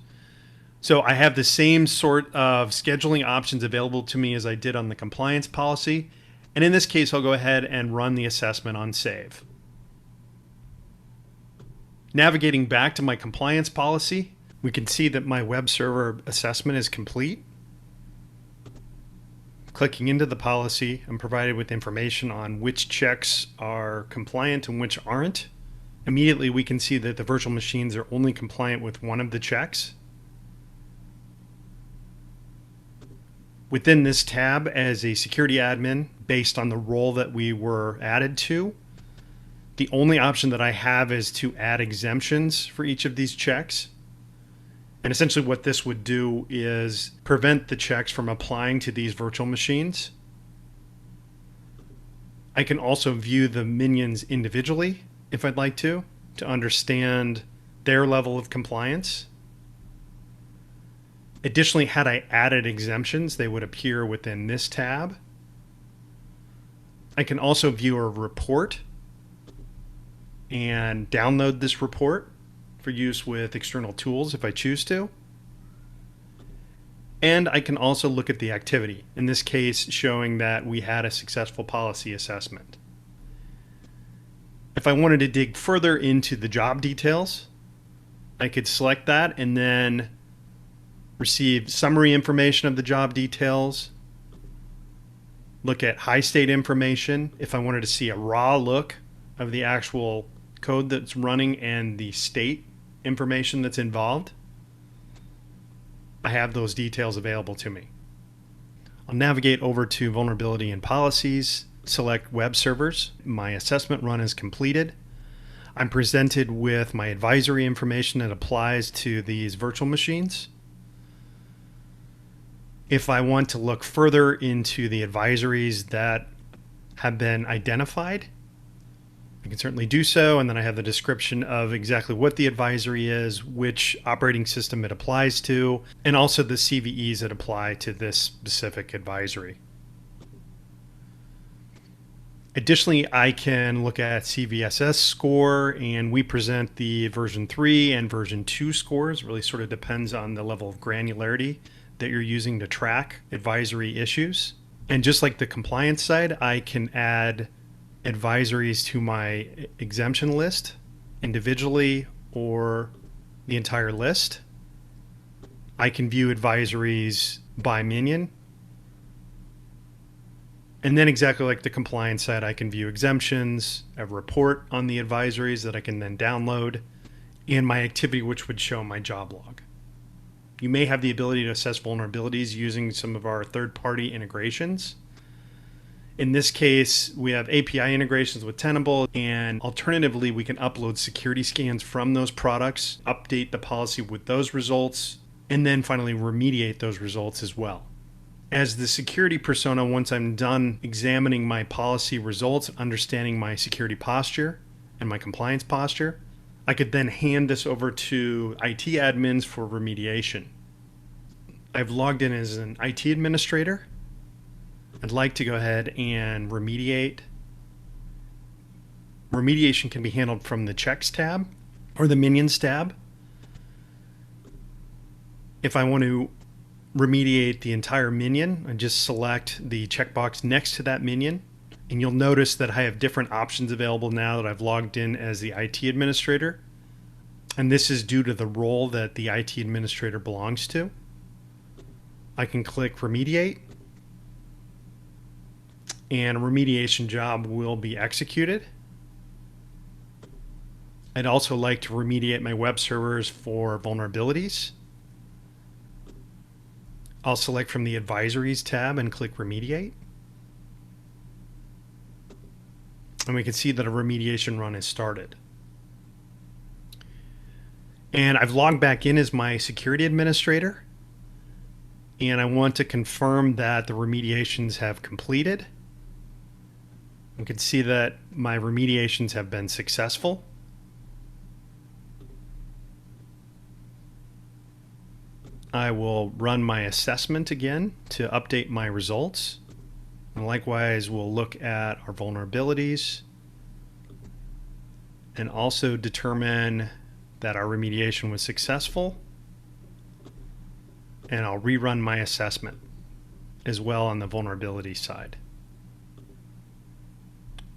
So I have the same sort of scheduling options available to me as I did on the compliance policy. And in this case, I'll go ahead and run the assessment on save. Navigating back to my compliance policy, we can see that my web server assessment is complete. Clicking into the policy, I'm provided with information on which checks are compliant and which aren't. Immediately, we can see that the virtual machines are only compliant with one of the checks. Within this tab, as a security admin, based on the role that we were added to, the only option that I have is to add exemptions for each of these checks. And essentially what this would do is prevent the checks from applying to these virtual machines. I can also view the minions individually if I'd like to understand their level of compliance. Additionally, had I added exemptions, they would appear within this tab. I can also view a report and download this report for use with external tools if I choose to. And I can also look at the activity, in this case showing that we had a successful policy assessment. If I wanted to dig further into the job details, I could select that and then receive summary information of the job details, look at high state information if I wanted to see a raw look of the actual code that's running and the state information that's involved. I have those details available to me. I'll navigate over to vulnerability and policies, select web servers. My assessment run is completed. I'm presented with my advisory information that applies to these virtual machines. If I want to look further into the advisories that have been identified, I can certainly do so, and then I have the description of exactly what the advisory is, which operating system it applies to, and also the CVEs that apply to this specific advisory. Additionally, I can look at CVSS score, and we present the version 3 and version 2 scores. It really sort of depends on the level of granularity that you're using to track advisory issues. And just like the compliance side, I can add advisories to my exemption list individually or the entire list. I can view advisories by minion. And then exactly like the compliance side, I can view exemptions, a report on the advisories that I can then download, and my activity, which would show my job log. You may have the ability to assess vulnerabilities using some of our third-party integrations. In this case, we have API integrations with Tenable, and alternatively, we can upload security scans from those products, update the policy with those results, and then finally remediate those results as well. As the security persona, once I'm done examining my policy results, understanding my security posture and my compliance posture, I could then hand this over to IT admins for remediation. I've logged in as an IT administrator. I'd like to go ahead and remediate. Remediation can be handled from the checks tab or the minions tab. If I want to remediate the entire minion, I just select the checkbox next to that minion. And you'll notice that I have different options available now that I've logged in as the IT administrator. And this is due to the role that the IT administrator belongs to. I can click remediate. and a remediation job will be executed. I'd also like to remediate my web servers for vulnerabilities. I'll select from the Advisories tab and click Remediate. And we can see that a remediation run is started. And I've logged back in as my security administrator. And I want to confirm that the remediations have completed. You can see that my remediations have been successful. I will run my assessment again to update my results. And likewise, we'll look at our vulnerabilities and also determine that our remediation was successful. And I'll rerun my assessment as well on the vulnerability side.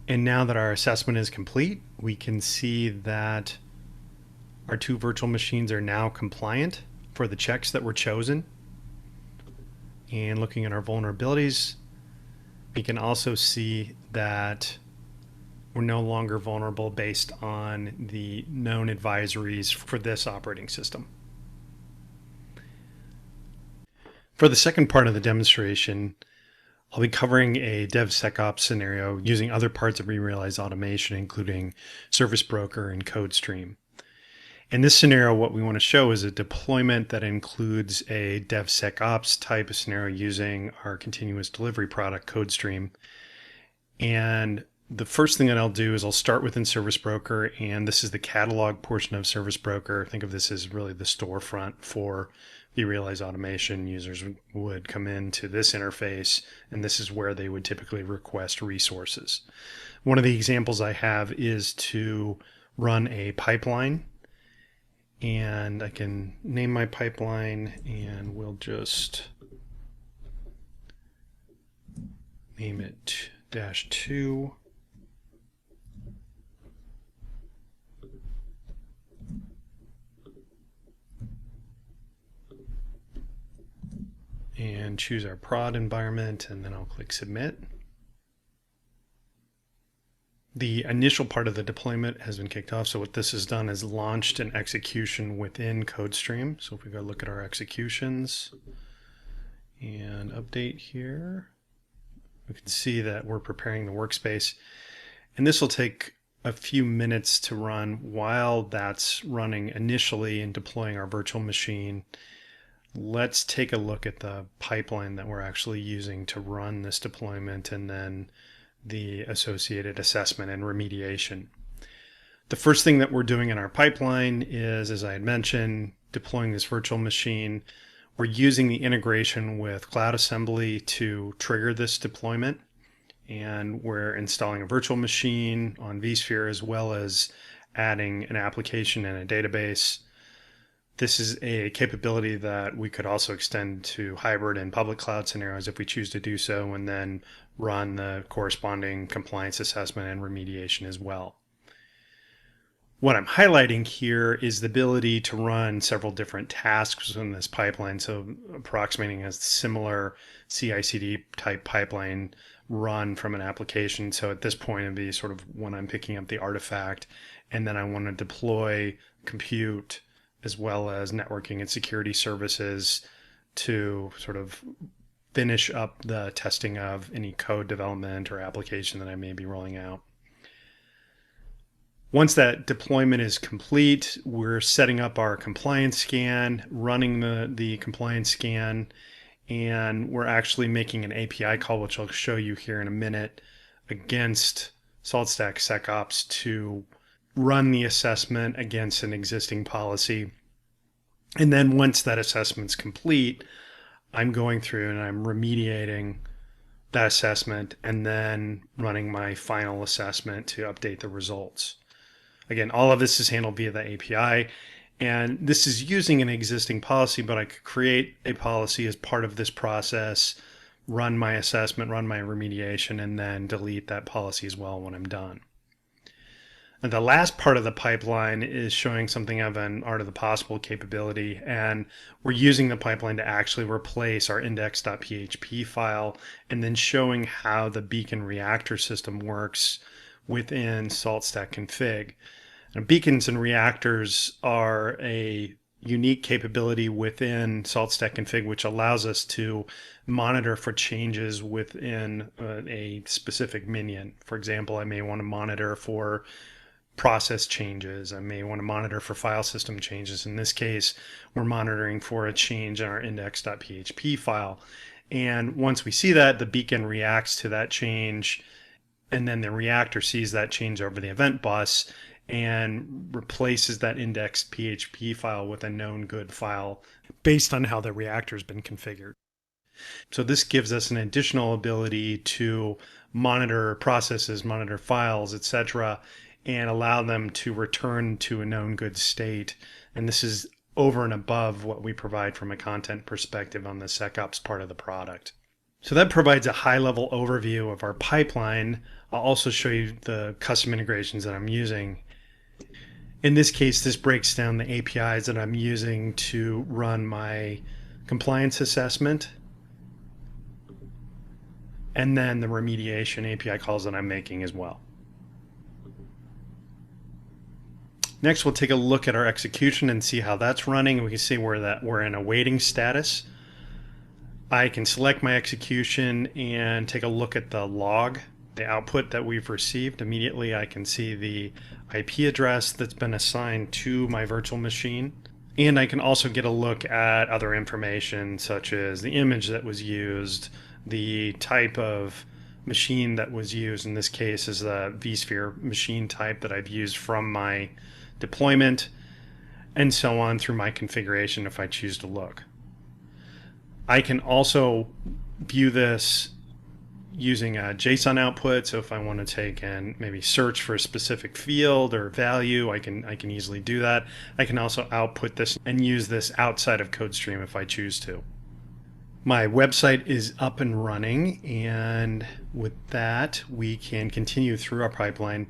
And now that our assessment is complete, we can see that our 2 virtual machines are now compliant for the checks that were chosen. And looking at our vulnerabilities, we can also see that we're no longer vulnerable based on the known advisories for this operating system. For the second part of the demonstration, I'll be covering a DevSecOps scenario using other parts of vRealize automation, including Service Broker and CodeStream. In this scenario, what we want to show is a deployment that includes a DevSecOps type of scenario using our continuous delivery product, CodeStream. And the first thing that I'll do is I'll start within Service Broker, and this is the catalog portion of Service Broker. Think of this as really the storefront for vRealize automation. Users would come into this interface, and this is where they would typically request resources. One of the examples I have is to run a pipeline, and I can name my pipeline, and we'll just name it -2. And choose our prod environment, and then I'll click submit. The initial part of the deployment has been kicked off. So what this has done is launched an execution within CodeStream. So if we go look at our executions and update here, we can see that we're preparing the workspace. And this will take a few minutes to run. While that's running initially and deploying our virtual machine, let's take a look at the pipeline that we're actually using to run this deployment and then the associated assessment and remediation. The first thing that we're doing in our pipeline is, as I had mentioned, deploying this virtual machine. We're using the integration with Cloud Assembly to trigger this deployment. And we're installing a virtual machine on vSphere as well as adding an application and a database. This is a capability that we could also extend to hybrid and public cloud scenarios if we choose to do so, and then run the corresponding compliance assessment and remediation as well. What I'm highlighting here is the ability to run several different tasks in this pipeline, so approximating a similar CI/CD type pipeline run from an application. So at this point, it'd be sort of when I'm picking up the artifact, and then I want to deploy compute as well as networking and security services to sort of finish up the testing of any code development or application that I may be rolling out. Once that deployment is complete, we're setting up our compliance scan, running the compliance scan, and we're actually making an API call, which I'll show you here in a minute, against Saltstack SecOps to run the assessment against an existing policy. And then once that assessment's complete, I'm going through and I'm remediating that assessment and then running my final assessment to update the results. Again, all of this is handled via the API, and this is using an existing policy, but I could create a policy as part of this process, run my assessment, run my remediation, and then delete that policy as well when I'm done. And the last part of the pipeline is showing something of an art of the possible capability, and we're using the pipeline to actually replace our index.php file and then showing how the beacon reactor system works within Saltstack Config. Now, beacons and reactors are a unique capability within Saltstack Config, which allows us to monitor for changes within a specific minion. For example, I may want to monitor for process changes. I may want to monitor for file system changes. In this case, we're monitoring for a change in our index.php file. And once we see that, the beacon reacts to that change, and then the reactor sees that change over the event bus and replaces that index.php file with a known good file based on how the reactor has been configured. So this gives us an additional ability to monitor processes, monitor files, etc., and allow them to return to a known good state. And this is over and above what we provide from a content perspective on the SecOps part of the product. So that provides a high-level overview of our pipeline. I'll also show you the custom integrations that I'm using. In this case, this breaks down the APIs that I'm using to run my compliance assessment, and then the remediation API calls that I'm making as well. Next, we'll take a look at our execution and see how that's running. We can see we're in a waiting status. I can select my execution and take a look at the log, the output that we've received. Immediately, I can see the IP address that's been assigned to my virtual machine. And I can also get a look at other information such as the image that was used, the type of machine that was used. In this case is the vSphere machine type that I've used from my deployment, and so on through my configuration if I choose to look. I can also view this using a JSON output. So if I want to take and maybe search for a specific field or value, I can easily do that. I can also output this and use this outside of CodeStream if I choose to. My website is up and running, and with that, we can continue through our pipeline.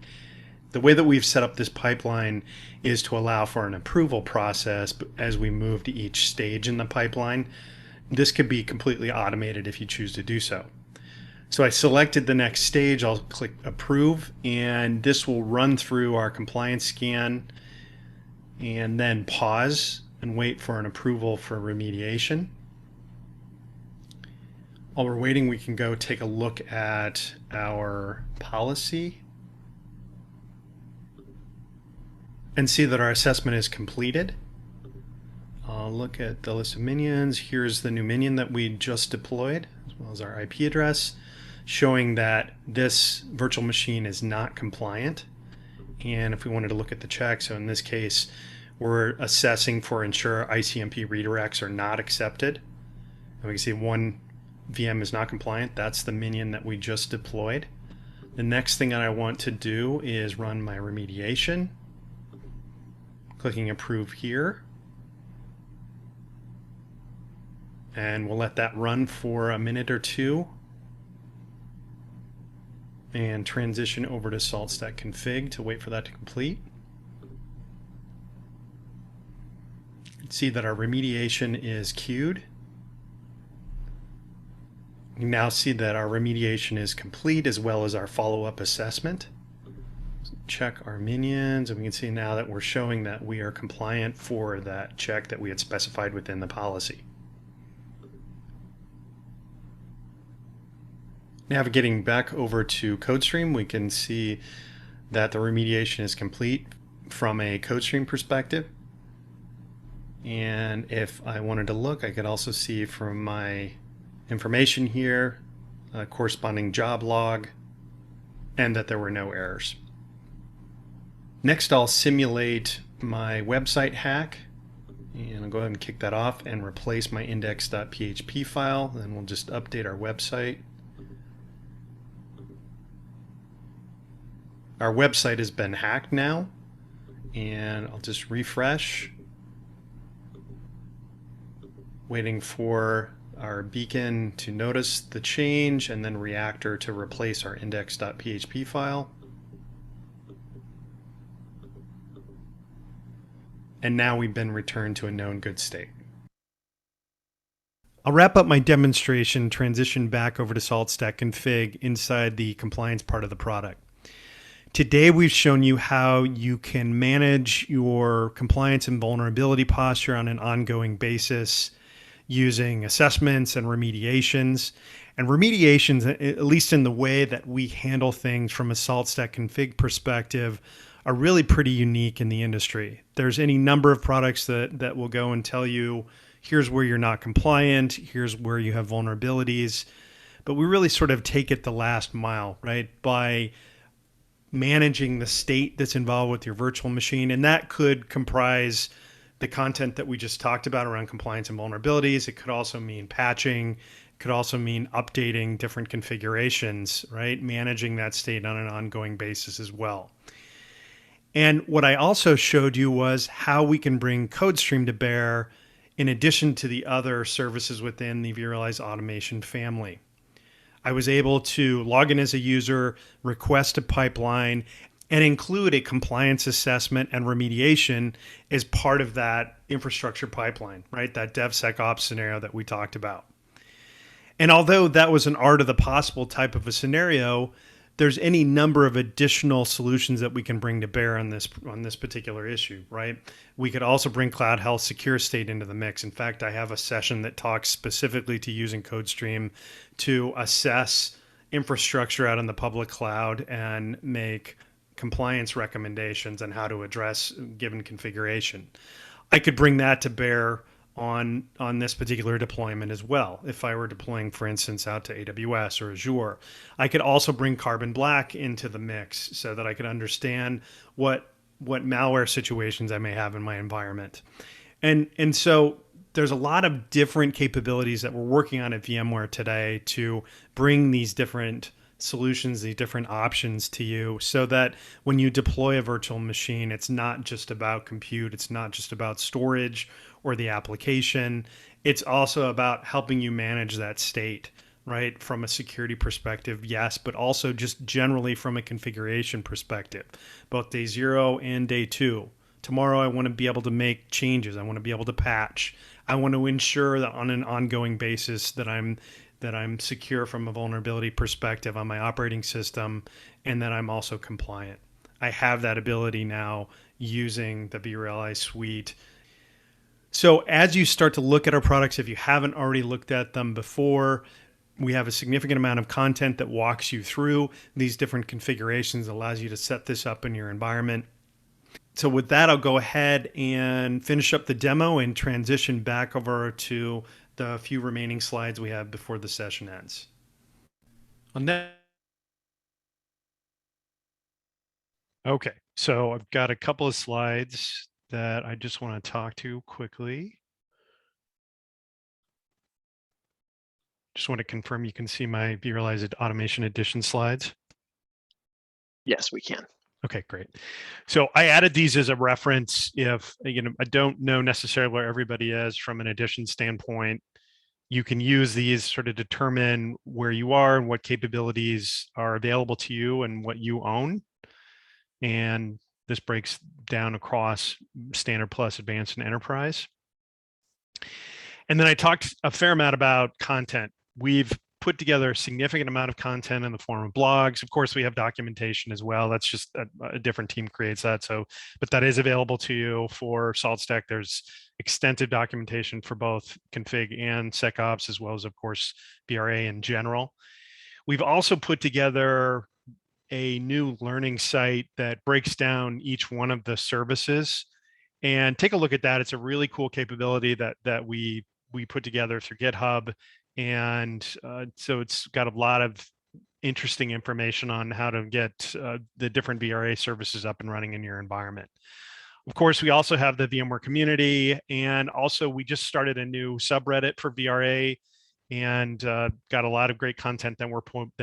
The way that we've set up this pipeline is to allow for an approval process as we move to each stage in the pipeline. This could be completely automated if you choose to do so. So I selected the next stage, I'll click approve, and this will run through our compliance scan and then pause and wait for an approval for remediation. While we're waiting, we can go take a look at our policy and see that our assessment is completed. I'll look at the list of minions. Here's the new minion that we just deployed, as well as our IP address, showing that this virtual machine is not compliant. And if we wanted to look at the check, so in this case, we're assessing for ensure ICMP redirects are not accepted. And we can see one VM is not compliant. That's the minion that we just deployed. The next thing that I want to do is run my remediation. Clicking approve here. And we'll let that run for a minute or two and transition over to Saltstack Config to wait for that to complete. You can see that our remediation is queued. You can now see that our remediation is complete, as well as our follow-up assessment. Check our minions, and we can see now that we're showing that we are compliant for that check that we had specified within the policy. Navigating back over to CodeStream, we can see that the remediation is complete from a CodeStream perspective. And if I wanted to look, I could also see from my information here, a corresponding job log, and that there were no errors. Next, I'll simulate my website hack, and I'll go ahead and kick that off and replace my index.php file. Then we'll just update our website. Our website has been hacked now, and I'll just refresh, waiting for our beacon to notice the change and then reactor to replace our index.php file. and now we've been returned to a known good state. I'll wrap up my demonstration, transition back over to Saltstack Config inside the compliance part of the product. Today, we've shown you how you can manage your compliance and vulnerability posture on an ongoing basis using assessments and remediations. And remediations, at least in the way that we handle things from a Saltstack Config perspective, are really pretty unique in the industry. There's any number of products that will go and tell you, here's where you're not compliant, here's where you have vulnerabilities. But we really sort of take it the last mile, right? By managing the state that's involved with your virtual machine. And that could comprise the content that we just talked about around compliance and vulnerabilities. It could also mean patching. It could also mean updating different configurations, right? Managing that state on an ongoing basis as well. And what I also showed you was how we can bring CodeStream to bear in addition to the other services within the vRealize automation family. I was able to log in as a user, request a pipeline, and include a compliance assessment and remediation as part of that infrastructure pipeline, right? That DevSecOps scenario that we talked about. And although that was an art of the possible type of a scenario, there's any number of additional solutions that we can bring to bear on this particular issue, right? We could also bring Cloud Health Secure State into the mix. In fact, I have a session that talks specifically to using CodeStream to assess infrastructure out in the public cloud and make compliance recommendations on how to address given configuration. I could bring that to bear on this particular deployment as well. If I were deploying, for instance, out to AWS or Azure, I could also bring Carbon Black into the mix so that I could understand what malware situations I may have in my environment. And so there's a lot of different capabilities that we're working on at VMware today to bring these different solutions, these different options to you so that when you deploy a virtual machine, it's not just about compute, it's not just about storage or the application. It's also about helping you manage that state, right? From a security perspective, yes, but also just generally from a configuration perspective, both day 0 and day 2. Tomorrow, I want to be able to make changes. I want to be able to patch. I want to ensure that on an ongoing basis that I'm secure from a vulnerability perspective on my operating system, and that I'm also compliant. I have that ability now using the vRealize suite. So as you start to look at our products, if you haven't already looked at them before, we have a significant amount of content that walks you through these different configurations, allows you to set this up in your environment. So with that, I'll go ahead and finish up the demo and transition back over to the few remaining slides we have before the session ends. Okay, so I've got a couple of slides that I just want to talk to quickly. Just want to confirm you can see my vRealize Automation Edition slides.
Yes, we can.
Okay, great. So I added these as a reference. If, I don't know necessarily where everybody is from an edition standpoint, you can use these sort of determine where you are and what capabilities are available to you and what you own. And this breaks down across Standard Plus, Advanced, and Enterprise. And then I talked a fair amount about content. We've put together a significant amount of content in the form of blogs. Of course, we have documentation as well. That's just a different team creates that. So, but that is available to you for SaltStack. There's extensive documentation for both config and SecOps, as well as, of course, VRA in general. We've also put together a new learning site that breaks down each one of the services, and take a look at that. It's a really cool capability that we put together through GitHub. And so it's got a lot of interesting information on how to get the different VRA services up and running in your environment. Of course, we also have the VMware community, and also we just started a new subreddit for VRA, and got a lot of great content that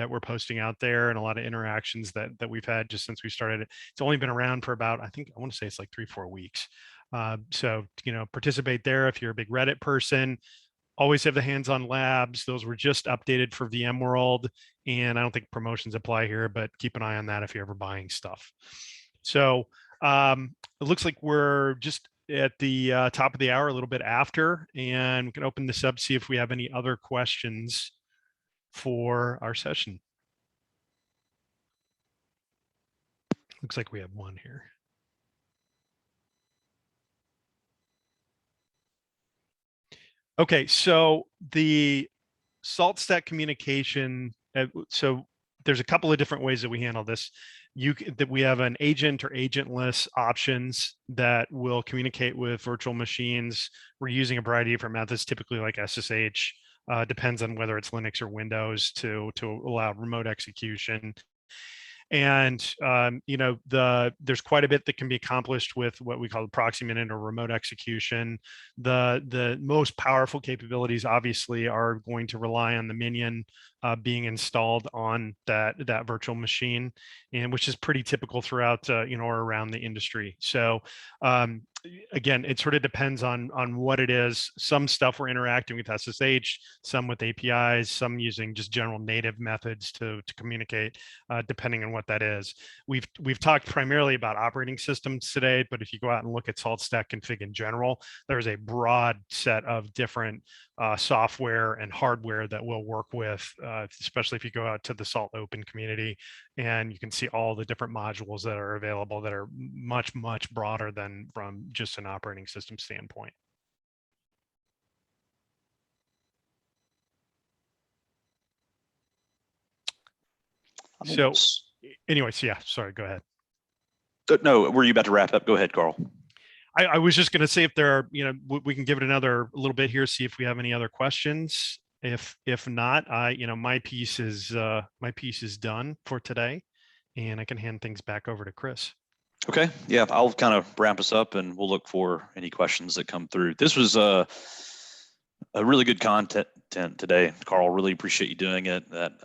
we're posting out there, and a lot of interactions that we've had just since we started it. It's only been around for about, I want to say it's like 3-4 weeks. So participate there if you're a big Reddit person. Always have the hands-on labs. Those were just updated for VMworld, and I don't think promotions apply here, but keep an eye on that if you're ever buying stuff. So it looks like we're just at the top of the hour, a little bit after, and we can open this up, see if we have any other questions for our session. Looks like we have one here. Okay, so the Saltstack communication, so there's a couple of different ways that we handle this. That we have an agent or agentless options that will communicate with virtual machines. We're using a variety of different methods, typically like SSH, depends on whether it's Linux or Windows to allow remote execution. And there's quite a bit that can be accomplished with what we call proxy minute or remote execution. The most powerful capabilities obviously are going to rely on the minion being installed on that virtual machine, and which is pretty typical throughout or around the industry. So again, it sort of depends on what it is. Some stuff we're interacting with SSH, some with APIs, some using just general native methods to communicate, depending on what that is. We've talked primarily about operating systems today, but if you go out and look at Saltstack Config in general, there's a broad set of different software and hardware that we'll work with, especially if you go out to the Salt Open community, and you can see all the different modules that are available that are much, much broader than from just an operating system standpoint. So anyways, yeah, sorry, go ahead.
No, were you about to wrap up? Go ahead, Karl.
I was just going to say if there are, we can give it a little bit here, see if we have any other questions. If not, my piece is done for today, and I can hand things back over to Chris.
Okay, yeah, I'll kind of wrap us up, and we'll look for any questions that come through. This was a really good content today, Karl. Really appreciate you doing it. That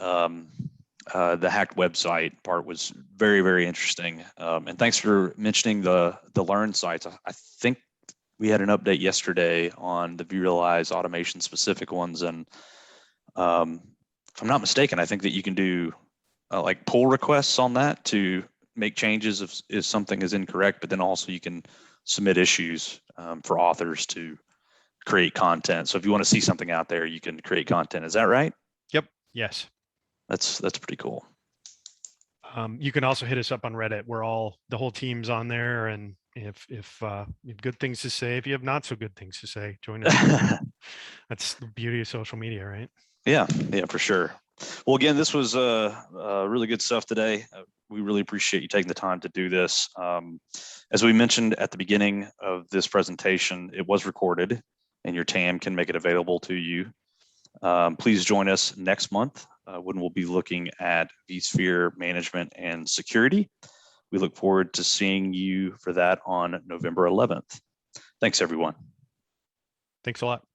the hacked website part was very, very interesting. And thanks for mentioning the Learn sites. I think we had an update yesterday on the vRealize automation specific ones. And if I'm not mistaken, I think that you can do like pull requests on that to make changes if something is incorrect, but then also you can submit issues for authors to create content. So if you want to see something out there, you can create content. Is that right?
Yep. Yes.
That's pretty cool.
You can also hit us up on Reddit. The whole team's on there, and if you have good things to say, if you have not so good things to say, join us. That's the beauty of social media, right?
Yeah, for sure. Well, again, this was really good stuff today. We really appreciate you taking the time to do this. As we mentioned at the beginning of this presentation, it was recorded, and your TAM can make it available to you. Please join us next month when we'll be looking at vSphere management and security. We look forward to seeing you for that on November 11th. Thanks, everyone.
Thanks a lot.